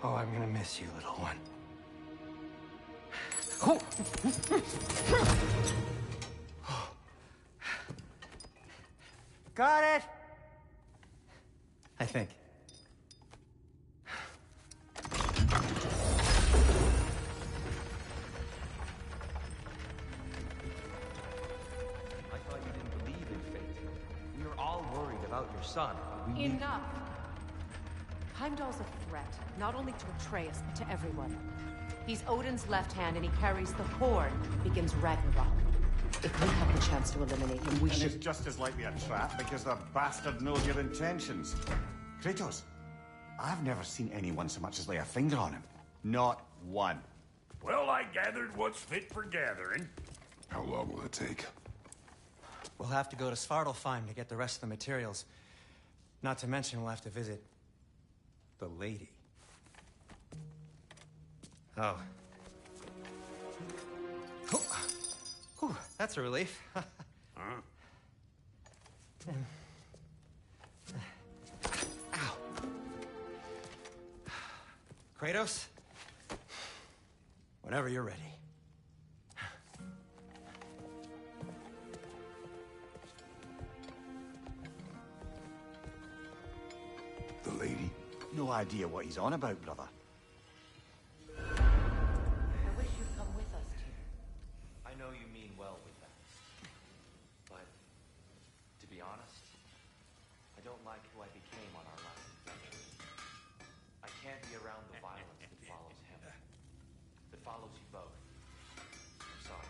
Oh, I'm gonna miss you, little one. Oh. Got it! I think. I thought you didn't believe in fate. We were all worried about your son. Enough! Heimdall's a threat, not only to Atreus, but to everyone. He's Odin's left hand, and he carries the horn, begins Ragnarok. If we have the chance to eliminate him, we should... And it's just as likely a trap because the bastard knows your intentions. Kratos, I've never seen anyone so much as lay a finger on him. Not one. Well, I gathered what's fit for gathering. How long will it take? We'll have to go to Svartalfheim to get the rest of the materials. Not to mention we'll have to visit... the lady. Oh. Whew, that's a relief. Huh? Ow. Kratos? Whenever you're ready. The lady? No idea what he's on about, brother. I wish you'd come with us, Tyr. I know you mean well with that. But, to be honest, I don't like who I became on our last adventure. I can't be around the violence that follows him. That follows you both. I'm sorry.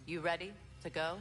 You ready to go?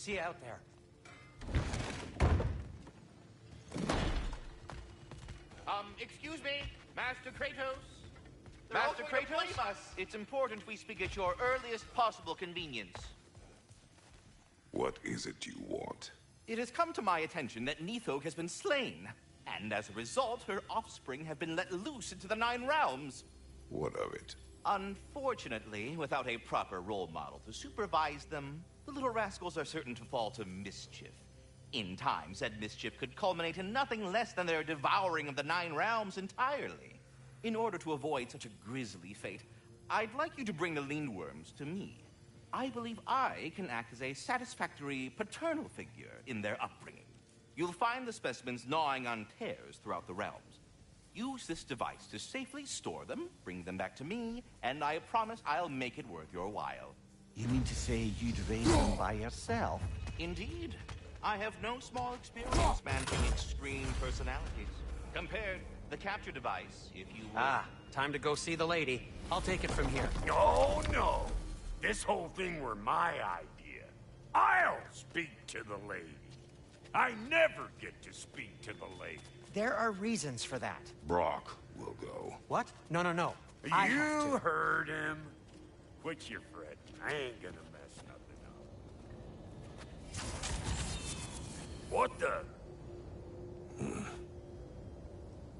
See you out there. Excuse me, Master Kratos? They're all Master going to Kratos? blame us. It's important we speak at your earliest possible convenience. What is it you want? It has come to my attention that Nithog has been slain, and as a result, her offspring have been let loose into the Nine Realms. What of it? Unfortunately, without a proper role model to supervise them, the little rascals are certain to fall to mischief. In time, said mischief could culminate in nothing less than their devouring of the Nine Realms entirely. In order to avoid such a grisly fate, I'd like you to bring the Lindworms to me. I believe I can act as a satisfactory paternal figure in their upbringing. You'll find the specimens gnawing on tears throughout the realms. Use this device to safely store them, bring them back to me, and I promise I'll make it worth your while. You mean to say you'd raise them by yourself? Indeed. I have no small experience managing extreme personalities. Compared the capture device, if you will. Ah, time to go see the lady. I'll take it from here. Oh, no. This whole thing were my idea. I'll speak to the lady. I never get to speak to the lady. There are reasons for that. Brock will go. What? No. You heard him. Quit your fretting. I ain't gonna mess nothing up. What the?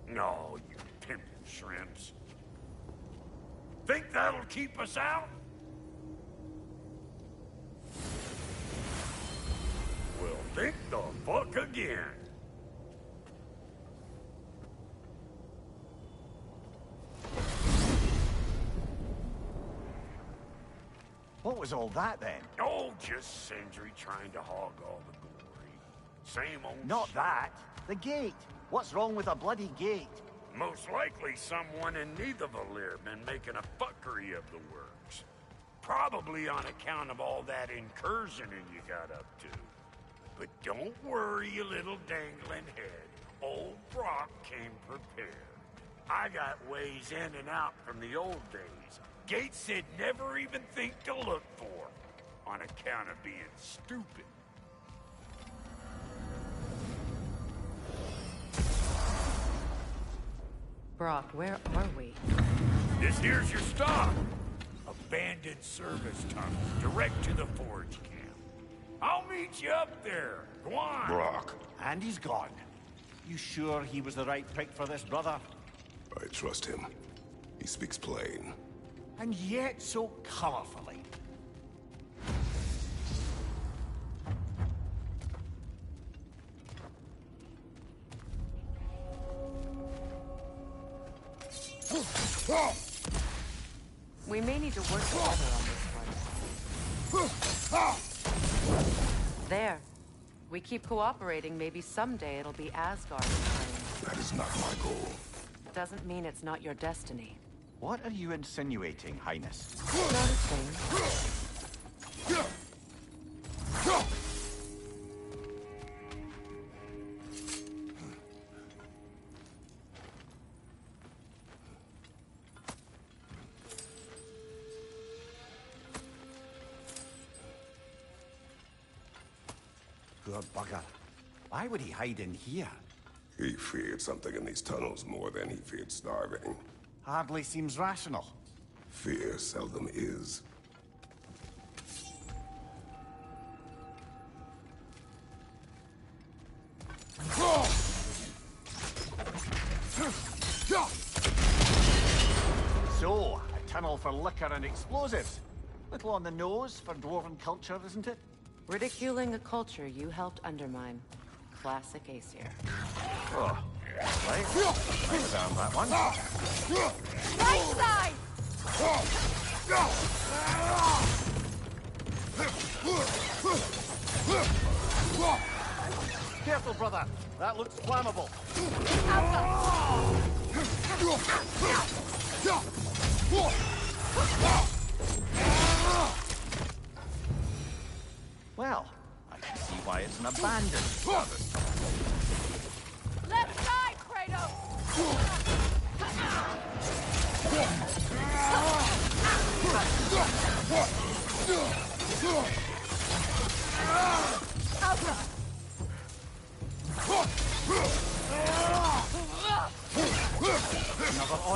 No, you pimping shrimps. Think that'll keep us out? Well, think the fuck again. What was all that then? Oh, just Sindri trying to hog all the glory. Same old Not shit. that. The gate. What's wrong with a bloody gate? Most likely someone in Nidavellir been making a fuckery of the works. Probably on account of all that incursioning you got up to. But don't worry, you little dangling head. Old Brock came prepared. I got ways in and out from the old days. Gates they'd never even think to look for, on account of being stupid. Brock, where are we? This here's your stop. Abandoned service tunnel, direct to the forge camp. I'll meet you up there. Go on. Brock. And he's gone. You sure he was the right pick for this, brother? I trust him. He speaks plain. And yet so colorfully. We may need to work together on this one. There. We keep cooperating, maybe someday it'll be Asgard in turn. That is not my goal. Doesn't mean it's not your destiny. What are you insinuating, Highness? Not a thing. Poor bugger. Why would he hide in here? He feared something in these tunnels more than he feared starving. Hardly seems rational. Fear seldom is. So, a tunnel for liquor and explosives. Little on the nose for dwarven culture, isn't it? Ridiculing a culture you helped undermine. Classic Aesir. Oh, right. Write down that one. Right side! Careful, brother. That looks flammable. Well, I can see why it's an abandoned service. Left side, Kratos!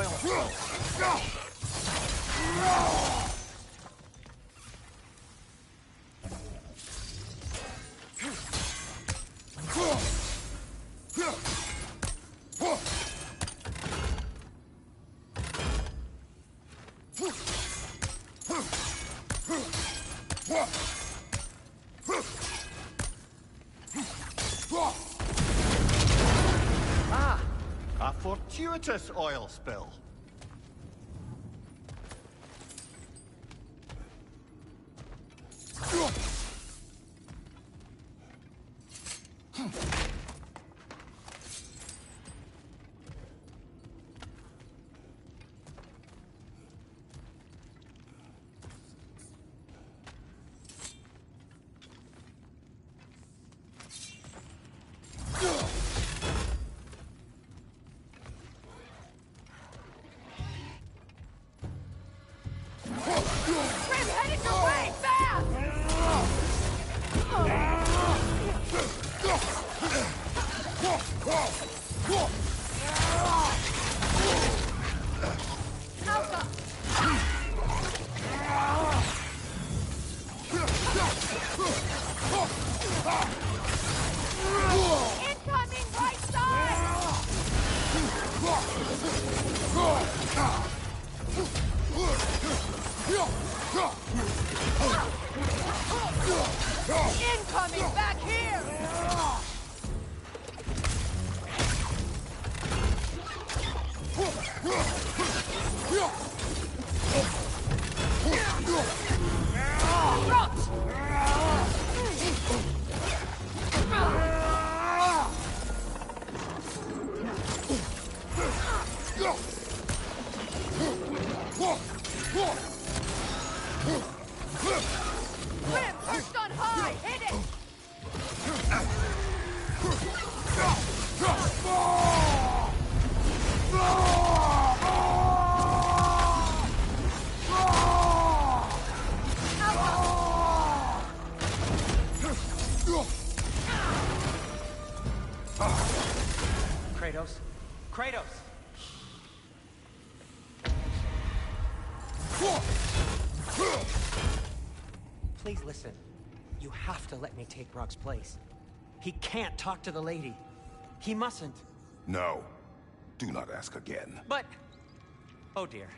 oil spill. Ah, a fortuitous oil spill. Grim, headed your way! Fast! Alpha! Incoming right side! Incoming back here! Grim, perched on high! Hit it! Kratos? Kratos! Please listen. You have to let me take Brock's place. He can't talk to the lady. He mustn't. No. Do not ask again. But... Oh dear.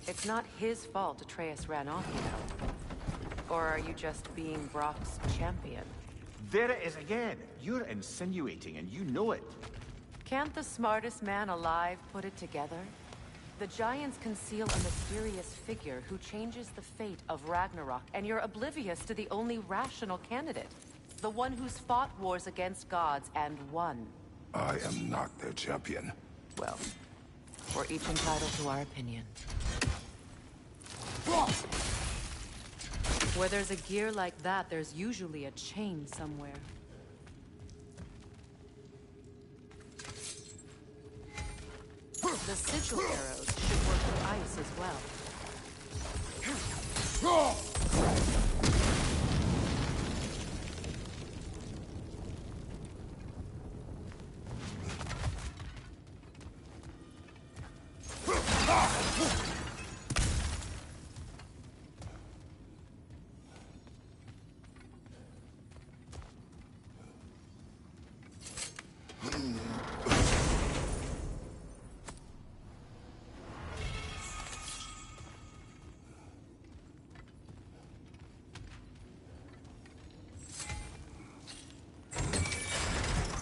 It's not his fault Atreus ran off, you know. Or are you just being Brock's champion? There it is again. You're insinuating and you know it. Can't the smartest man alive put it together? The Giants conceal a mysterious figure who changes the fate of Ragnarok, and you're oblivious to the only rational candidate. The one who's fought wars against gods and won. I am not their champion. Well, we're each entitled to our opinion. Where there's a gear like that, there's usually a chain somewhere. The sigil arrows should work with ice as well.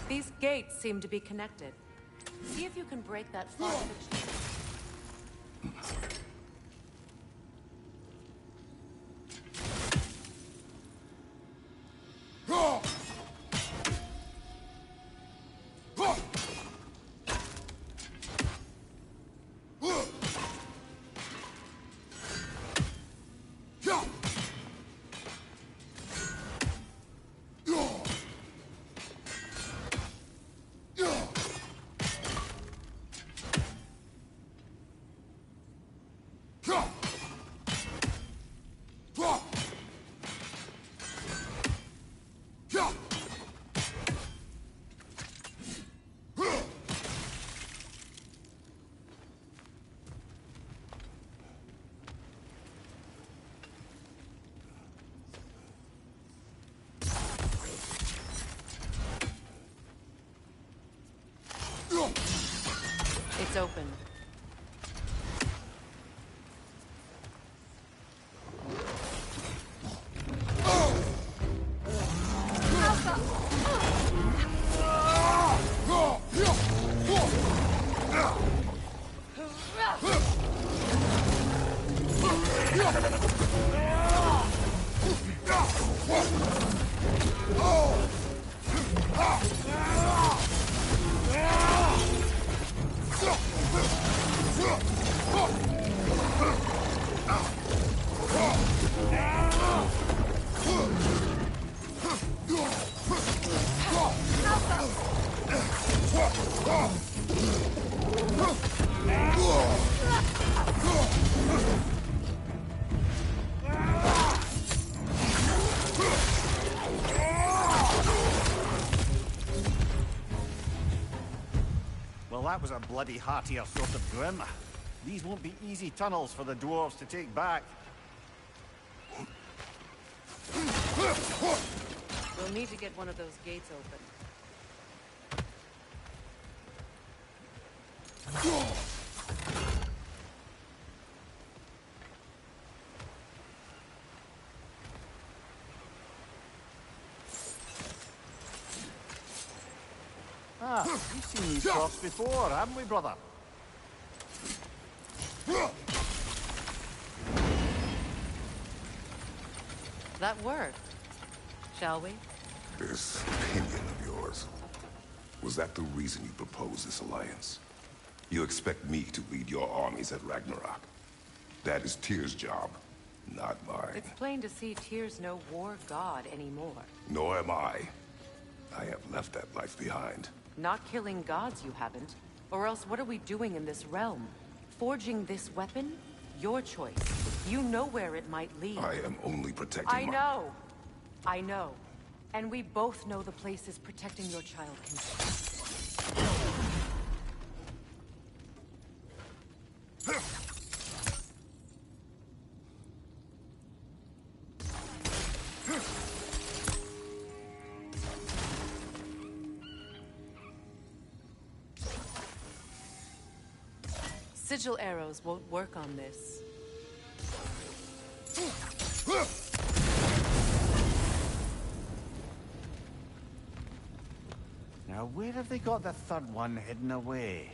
These gates seem to be connected. See if you can break that fog fiction. It's open. Well, that was a bloody heartier sort of grim. These won't be easy tunnels for the dwarves to take back. We'll need to get one of those gates open. Ah, we've seen these props before, haven't we, brother? That worked. Shall we? This opinion of yours, was that the reason you proposed this alliance? You expect me to lead your armies at Ragnarok? That is Tyr's job, not mine. It's plain to see Tyr's no war god anymore. Nor am I. I have left that life behind. Not killing gods, you haven't. Or else what are we doing in this realm? Forging this weapon? Your choice. You know where it might lead. I am only protecting I know. I know. And we both know the places protecting your child can Sigil arrows won't work on this. Now, where have they got the third one hidden away?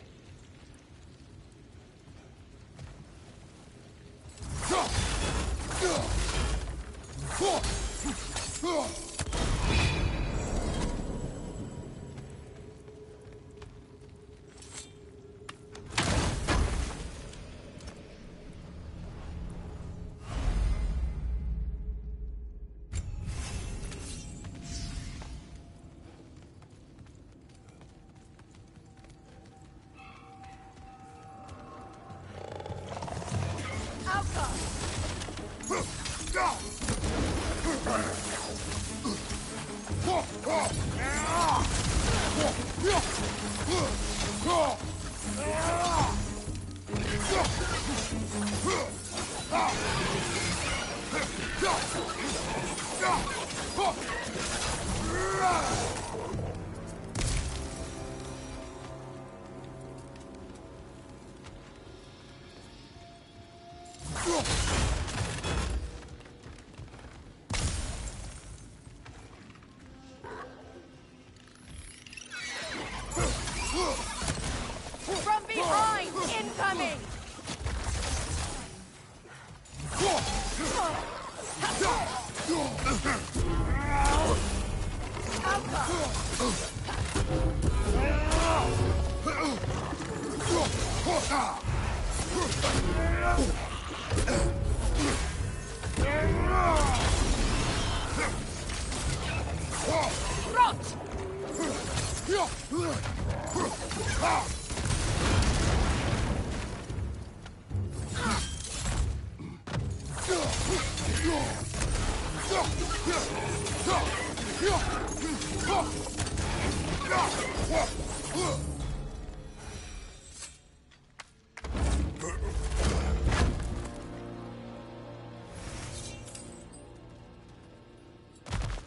From behind! Incoming!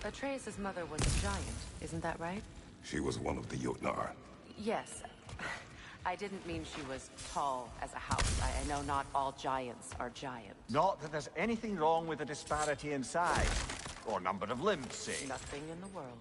Atreus' mother was a giant, isn't that right? She was one of the Jotnar. Yes. I didn't mean she was tall as a house. I know not all giants are giant. Not that there's anything wrong with the disparity in size. Or number of limbs, say. Nothing in the world.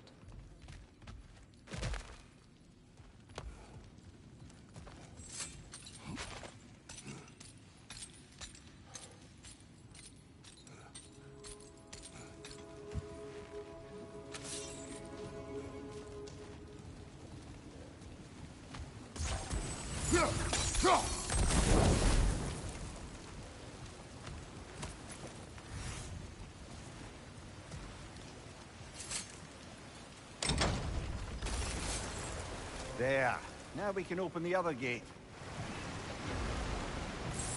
There. Now we can open the other gate.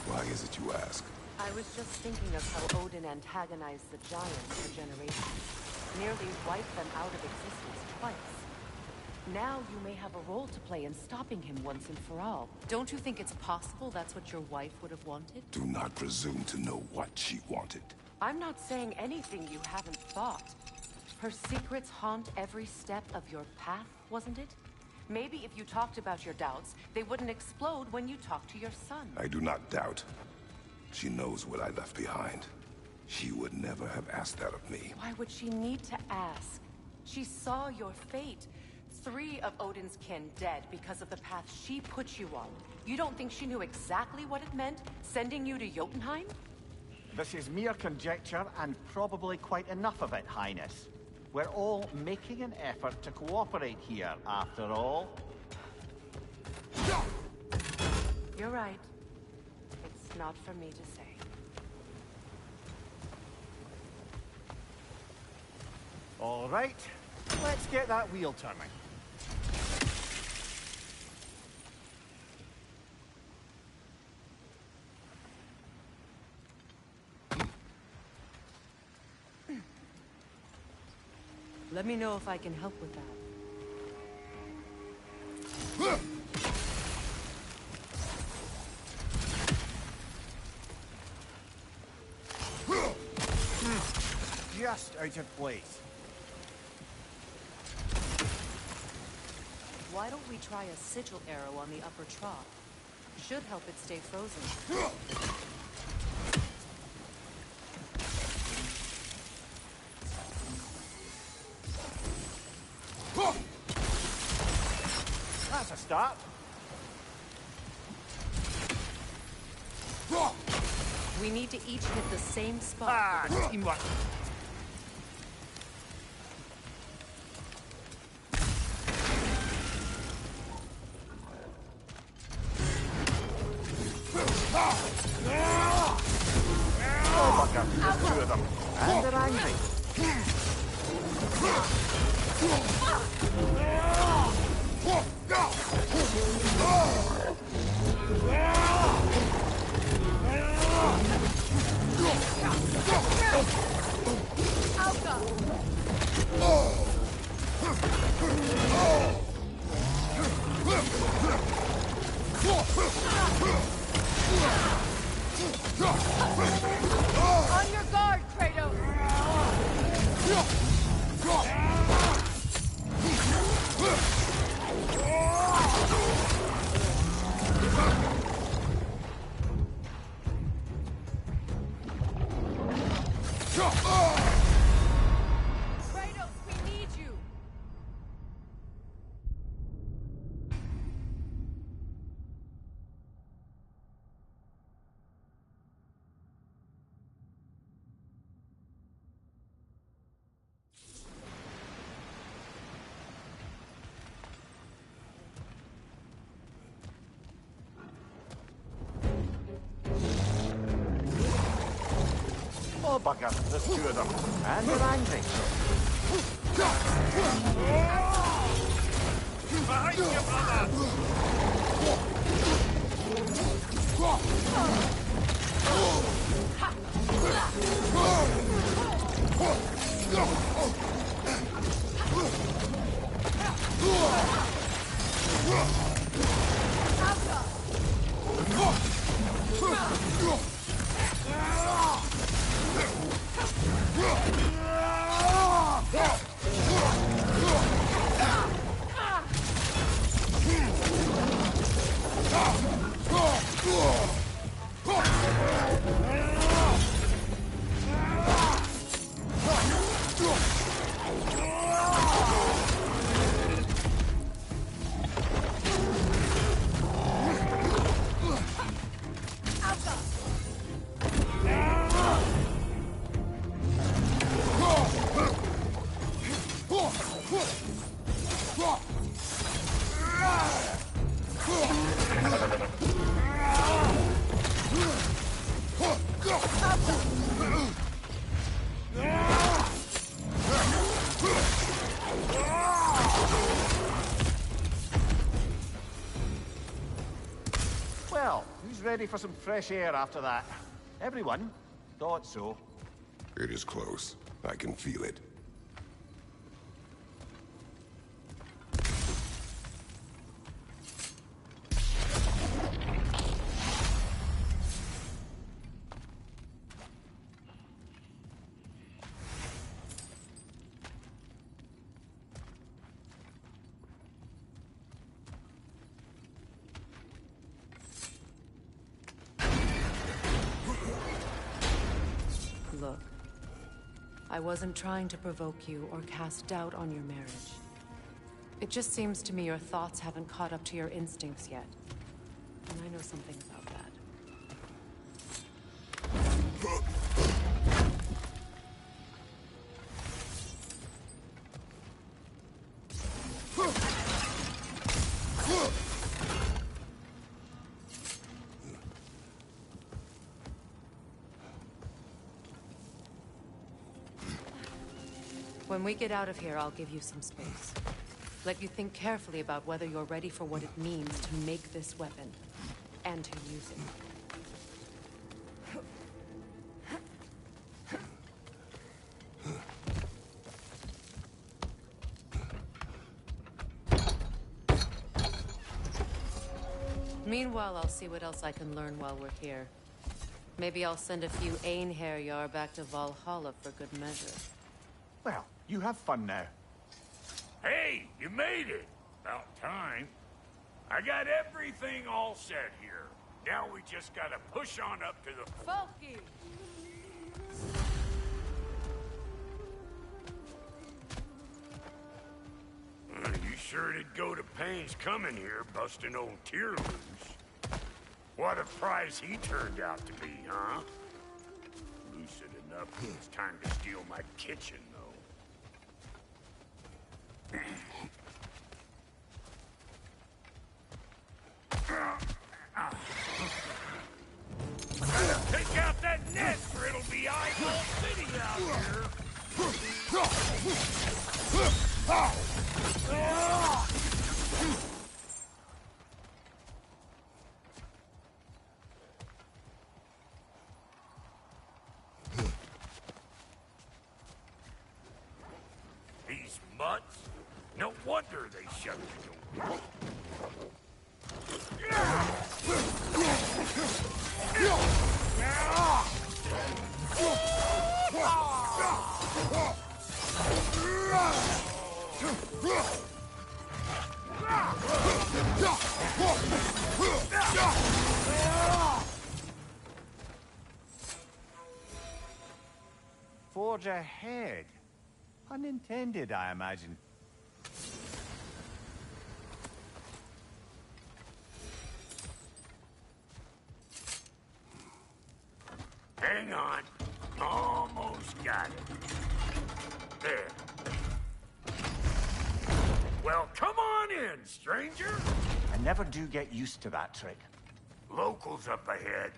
Why is it you ask? I was just thinking of how Odin antagonized the giants for generations. Nearly wiped them out of existence twice. Now you may have a role to play in stopping him once and for all. Don't you think it's possible that's what your wife would have wanted? Do not presume to know what she wanted. I'm not saying anything you haven't thought. Her secrets haunt every step of your path, wasn't it? Maybe if you talked about your doubts, they wouldn't explode when you talked to your son. I do not doubt. She knows what I left behind. She would never have asked that of me. Why would she need to ask? She saw your fate. 3 of Odin's kin dead because of the path she put you on. You don't think she knew exactly what it meant, sending you to Jotunheim? This is mere conjecture, and probably quite enough of it, Highness. We're all making an effort to cooperate here, after all. You're right. It's not for me to say. All right, let's get that wheel turning. Let me know if I can help with that. Just out of place. Why don't we try a sigil arrow on the upper trough? Should help it stay frozen. That's a start. We need to each hit the same spot. Ah, teamwork. Oh, bugger. There's 2 of them. And they're angry. On your guard, Kratos! Kratos, we need you! Oh, bugger. There's two of them. And they're angry. Behind you, Well, who's ready for some fresh air after that? Everyone? Thought so. It is close. I can feel it. Look, I wasn't trying to provoke you or cast doubt on your marriage. It just seems to me your thoughts haven't caught up to your instincts yet. And I know something about that. When we get out of here, I'll give you some space. Let you think carefully about whether you're ready for what it means to make this weapon, and to use it. Meanwhile, I'll see what else I can learn while we're here. Maybe I'll send a few Einherjar back to Valhalla for good measure. Well, you have fun now. Hey, you made it. About time. I got everything all set here. Now we just gotta push on up to the... Falky! You sure did go to pains coming here, busting old Tyr loose. What a prize he turned out to be, huh? Lucid enough when it's time to steal my kitchen, though. Gotta take out that nest or it'll be eyeball city out here. These mutts? No wonder they shut the door. Forge ahead. Unintended, I imagine. Hang on. Almost got it. There. Well, come on in, stranger. I never do get used to that trick. Locals up ahead.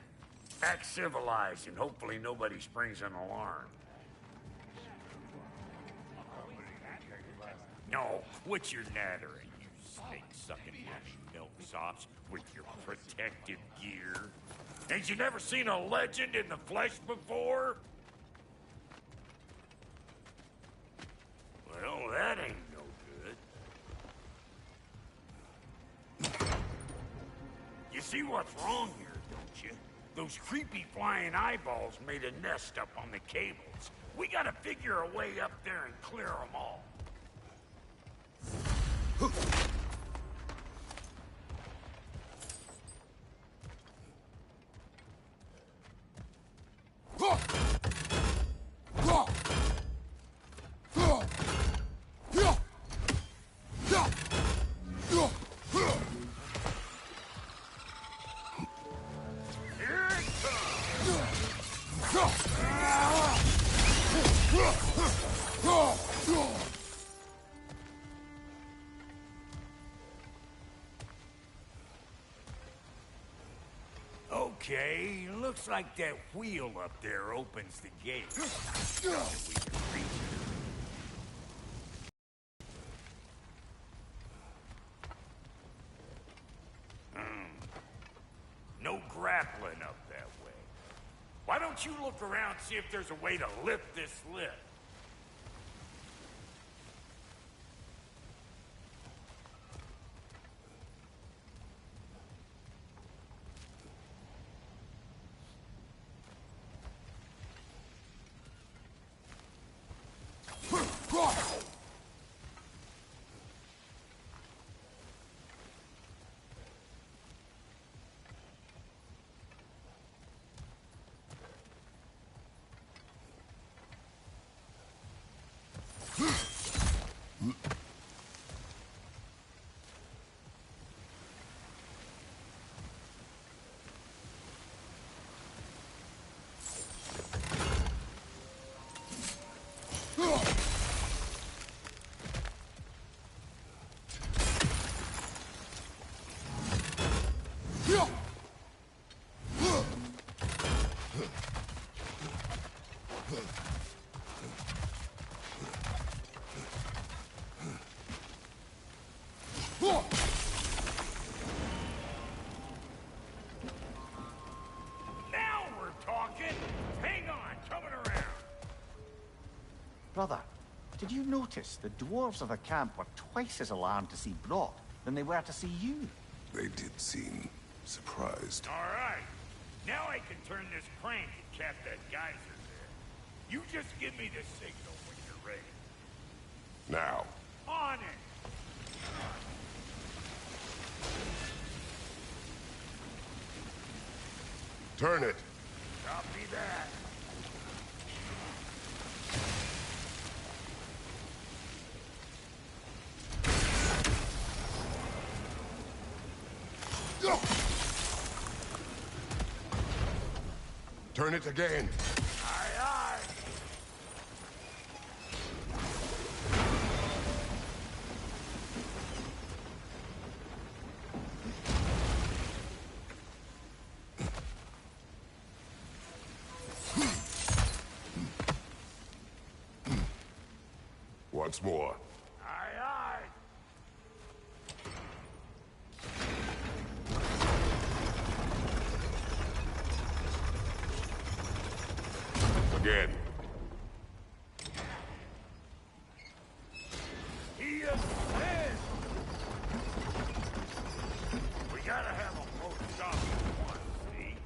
Act civilized, and hopefully nobody springs an alarm. No, what's your nattering, you snake-sucking milksops with your protective gear? Ain't you never seen a legend in the flesh before? Well, that ain't no good. You see what's wrong here, don't you? Those creepy flying eyeballs made a nest up on the cables. We gotta figure a way up there and clear them all. Okay, looks like that wheel up there opens the gate. We can reach it. No grappling up that way. Why don't you look around, see if there's a way to lift this lift? Now we're talking! Hang on, coming around! Brother, did you notice the dwarves of the camp were twice as alarmed to see Brock than they were to see you? They did seem surprised. All right. Now I can turn this crank and cap that geyser there. You just give me the signal when you're ready. Now. On it! Turn it. Copy that. Turn it again. Aye, aye. Once more. Aye, aye. Again. He says we gotta have them both stop at once, see?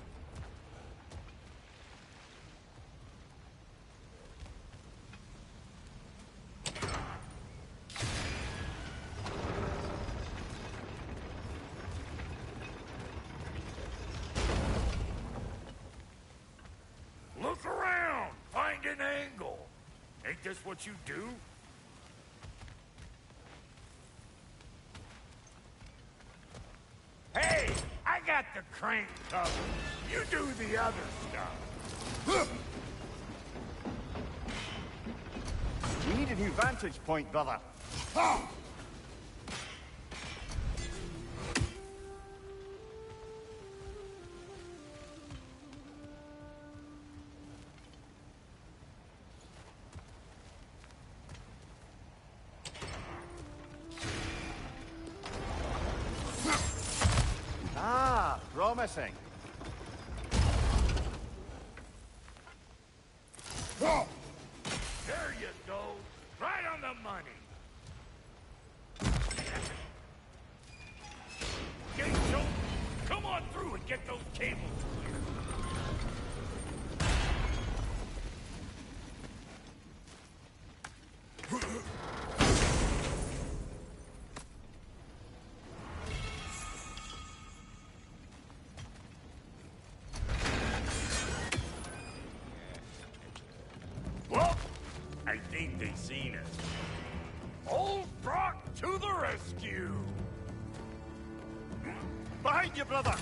Look around! Find an angle! Ain't this what you do? Hey! I got the crank covered. You do the other stuff. We need a new vantage point, brother. promising. There you go. Right on the money. Gates open. Come on through and get those cables clear. Well, I think they've seen us. Old Brock to the rescue! Behind you, brother!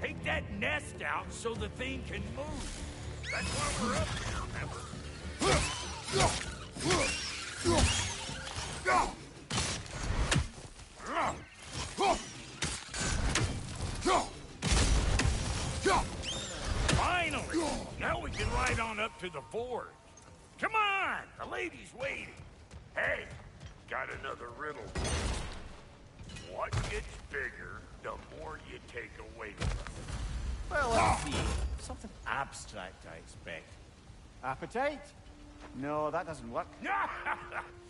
Take that nest out so the thing can move. That's why we're up here, remember? Finally! Now we can ride on up to the forge. Come on! The lady's waiting. Hey, got another riddle. What gets bigger, the more you take away from it? Well, let's see. Something abstract, I expect. Appetite? No, that doesn't work.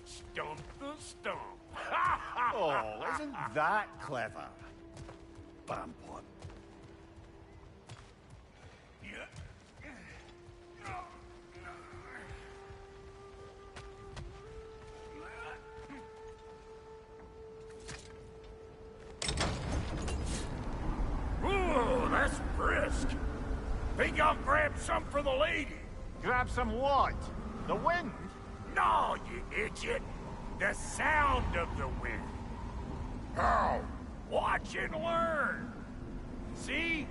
Stump the stump. Oh, isn't that clever? Bampot. Ooh, that's brisk. Think I'll grab some for the lady? Grab some what? The wind? No, you idiot. The sound of the wind. How? Watch and learn. See?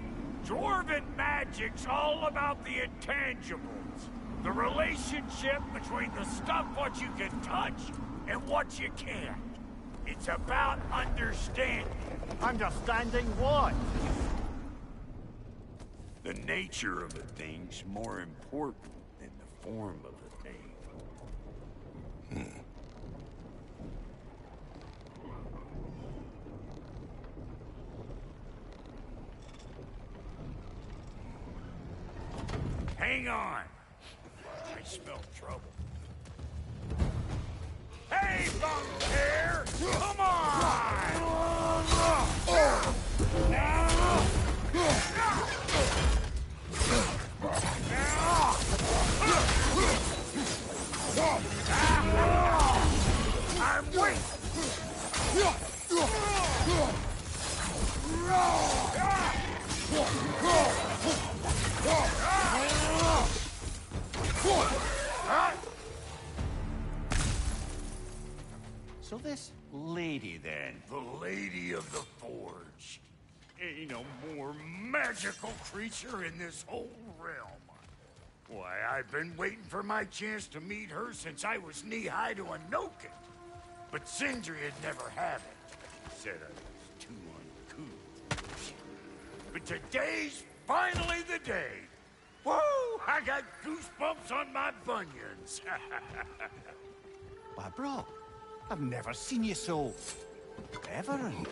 Dwarven magic's all about the intangibles. The relationship between the stuff what you can touch and what you can't. It's about understanding. Understanding what? The nature of a thing's more important than the form of a thing. Hang on. I smell trouble. Hey, Bunker! Come I'm weak! So this lady, then? The Lady of the Forge. Ain't no more magical creature in this whole realm. Why, I've been waiting for my chance to meet her since I was knee-high to a Noken. But Sindri would never have it. Said I was too uncouth. But today's finally the day. Woo! I got goosebumps on my bunions. Why, bro, I've never seen you so... reverent.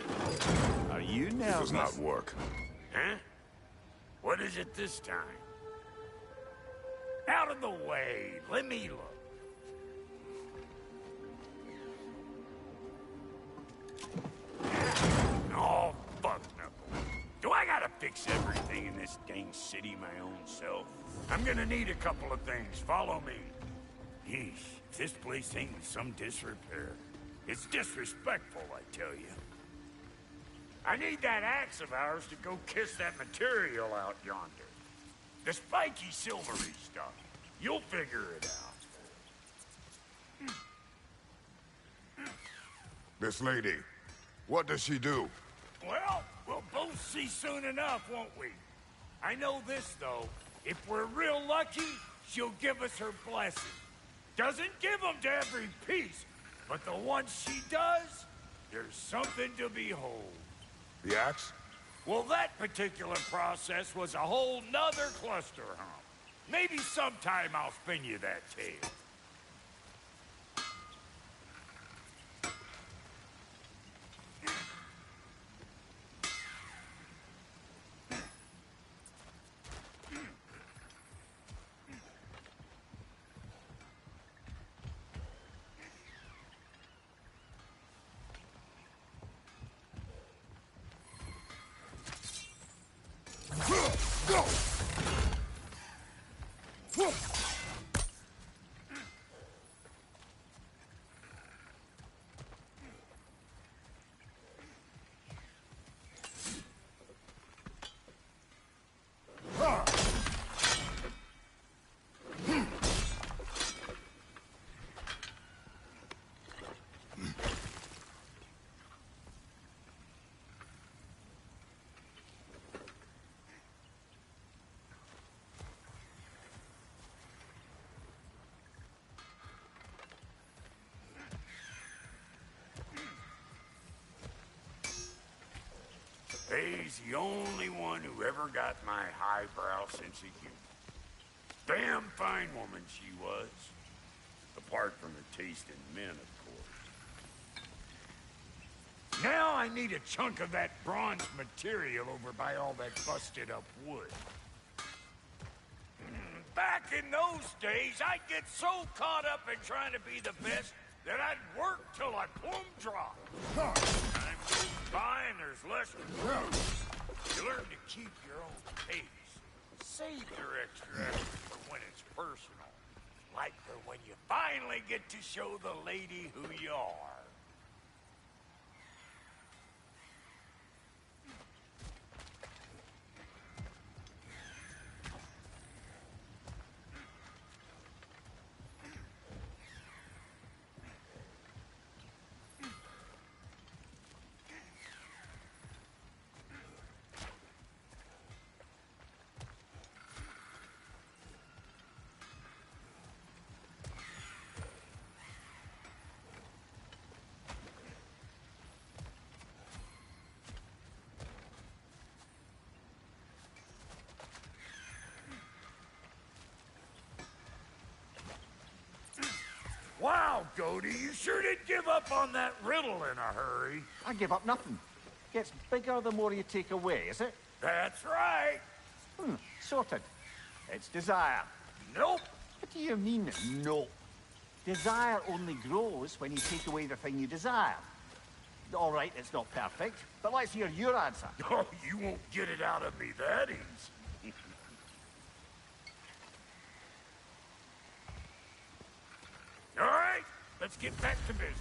Are you nervous? This does not work. Huh? What is it this time? Out of the way. Let me look. Oh, fuck no. Do I gotta fix everything in this dang city my own self? I'm gonna need a couple of things. Follow me. Yeesh, if this place ain't in some disrepair. It's disrespectful, I tell you. I need that axe of ours to go kiss that material out yonder. The spiky silvery stuff. You'll figure it out. This lady, what does she do? Well, we'll both see soon enough, won't we? I know this, though. If we're real lucky, she'll give us her blessing. Doesn't give them to every piece, but the ones she does, there's something to behold. The axe? Well, that particular process was a whole nother cluster hump. Maybe sometime I'll spin you that tale. He's the only one who ever got my highbrow sense of humor. Damn fine woman she was. Apart from her taste in men, of course. Now I need a chunk of that bronze material over by all that busted up wood. Back in those days, I'd get so caught up in trying to be the best that I'd work till I plumb drop. Time goes by and there's less to do. You learn to keep your own pace. Save your extra effort for when it's personal. Like for when you finally get to show the lady who you are. Wow, Goody, you sure did give up on that riddle in a hurry. I give up nothing. Gets bigger the more you take away, is it? That's right. Sorted. It's desire. Nope. What do you mean, no? Desire only grows when you take away the thing you desire. All right, it's not perfect, but let's hear your answer. Oh, you won't get it out of me that easy. All right, let's get back to business.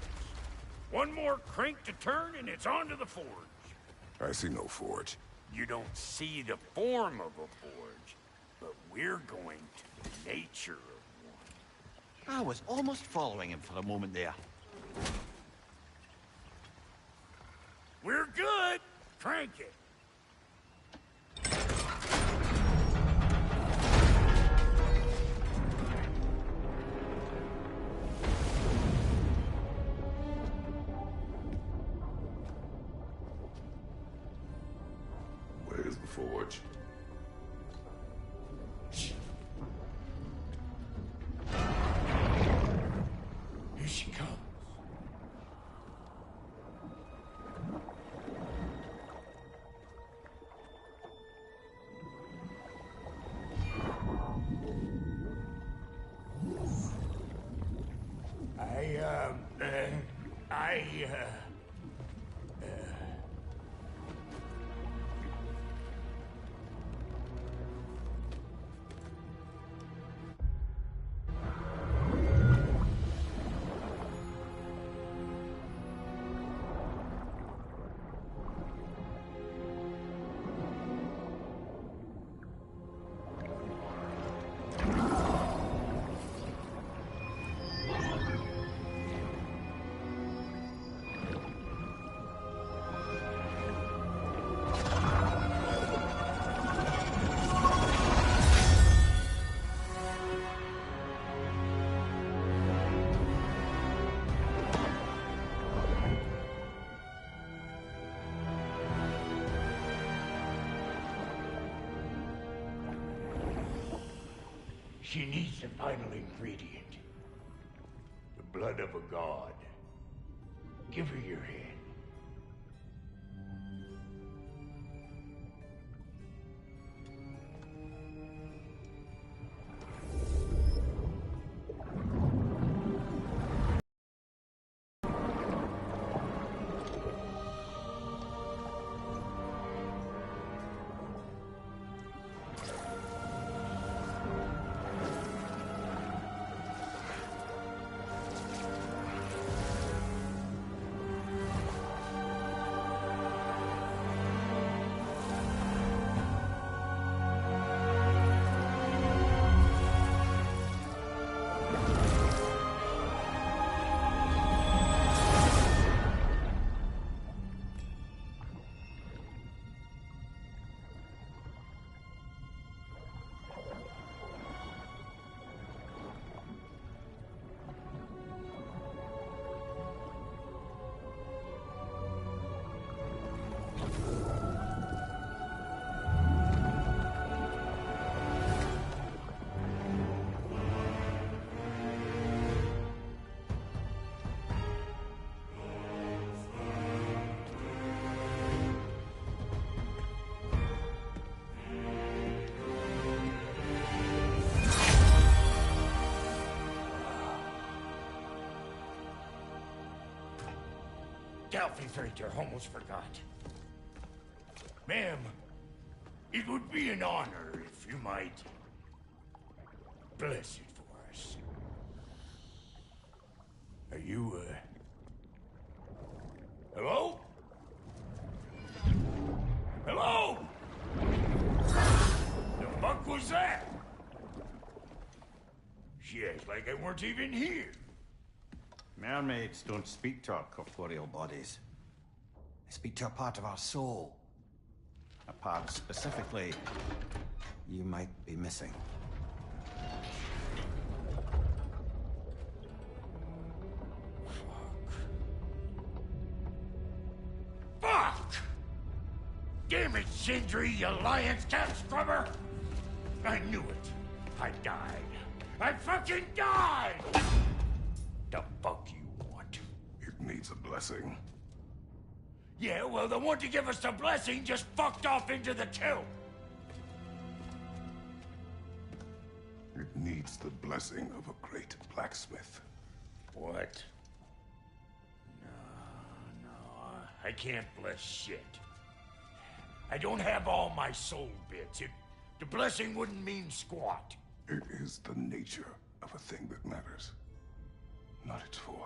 One more crank to turn and it's on to the forge. I see no forge. You don't see the form of a forge, but we're going to the nature of one. I was almost following him for a moment there. We're good. Crank it. Where's the forge? Here she comes. She needs the final ingredient. The blood of a god. Give her your hand. Delphi Vader, almost forgot. Ma'am, it would be an honor if you might bless it for us. Are you, hello? Hello? The fuck was that? She acts like I weren't even here. Mermaids don't speak to our corporeal bodies. They speak to a part of our soul. A part specifically you might be missing. Fuck! Damn it, Sindri, you lion's cat scrubber! I knew it. I died. I fucking died! The fuck you want? It needs a blessing. Yeah, well, the one to give us the blessing just fucked off into the tomb. It needs the blessing of a great blacksmith. What? No, I can't bless shit. I don't have all my soul bits. The blessing wouldn't mean squat. It is the nature of a thing that matters, not its form.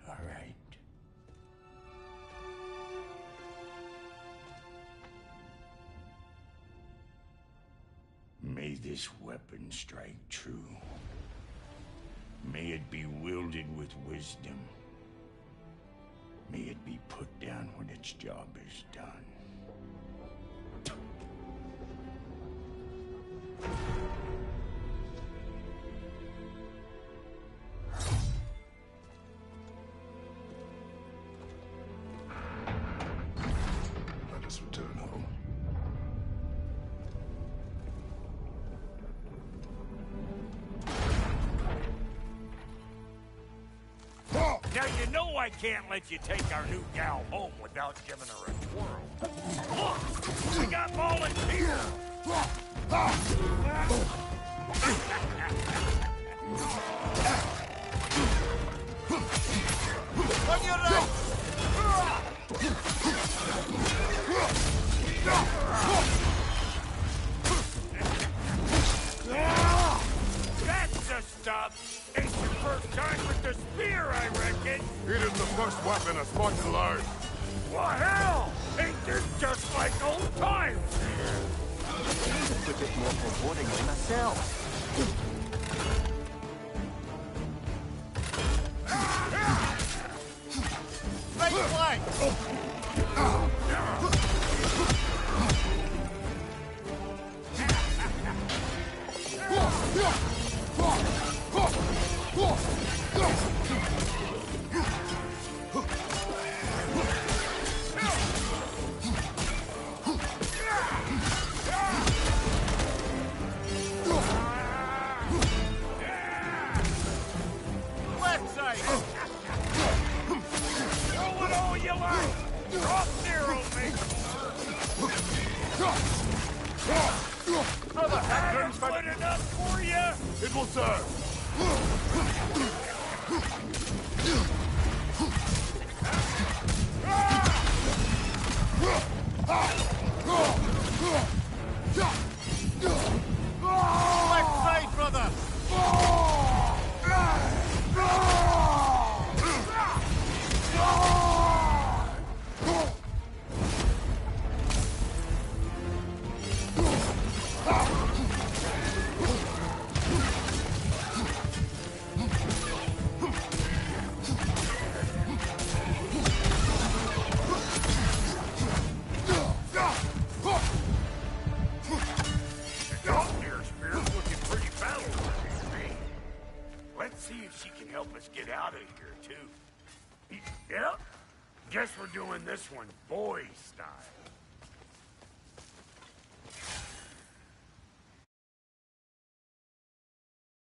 All right. May this weapon strike true. May it be wielded with wisdom. May it be put down when its job is done. Let us return home. Now you know I can't let you take our new gal home without giving her a twirl. Look! We got volunteers! On your right! That's the stuff! Ain't your first time with the spear, I reckon! It is the first weapon a Spartan learned. Well, hell! Ain't this just like old times? A bit more foreboding than myself. Right flank! side! Throw it all you like! Drop narrow, mate! Brother, That's good enough for you? It will serve. left side, brother! Let's see if she can help us get out of here, too. Yep. Guess we're doing this one boy style.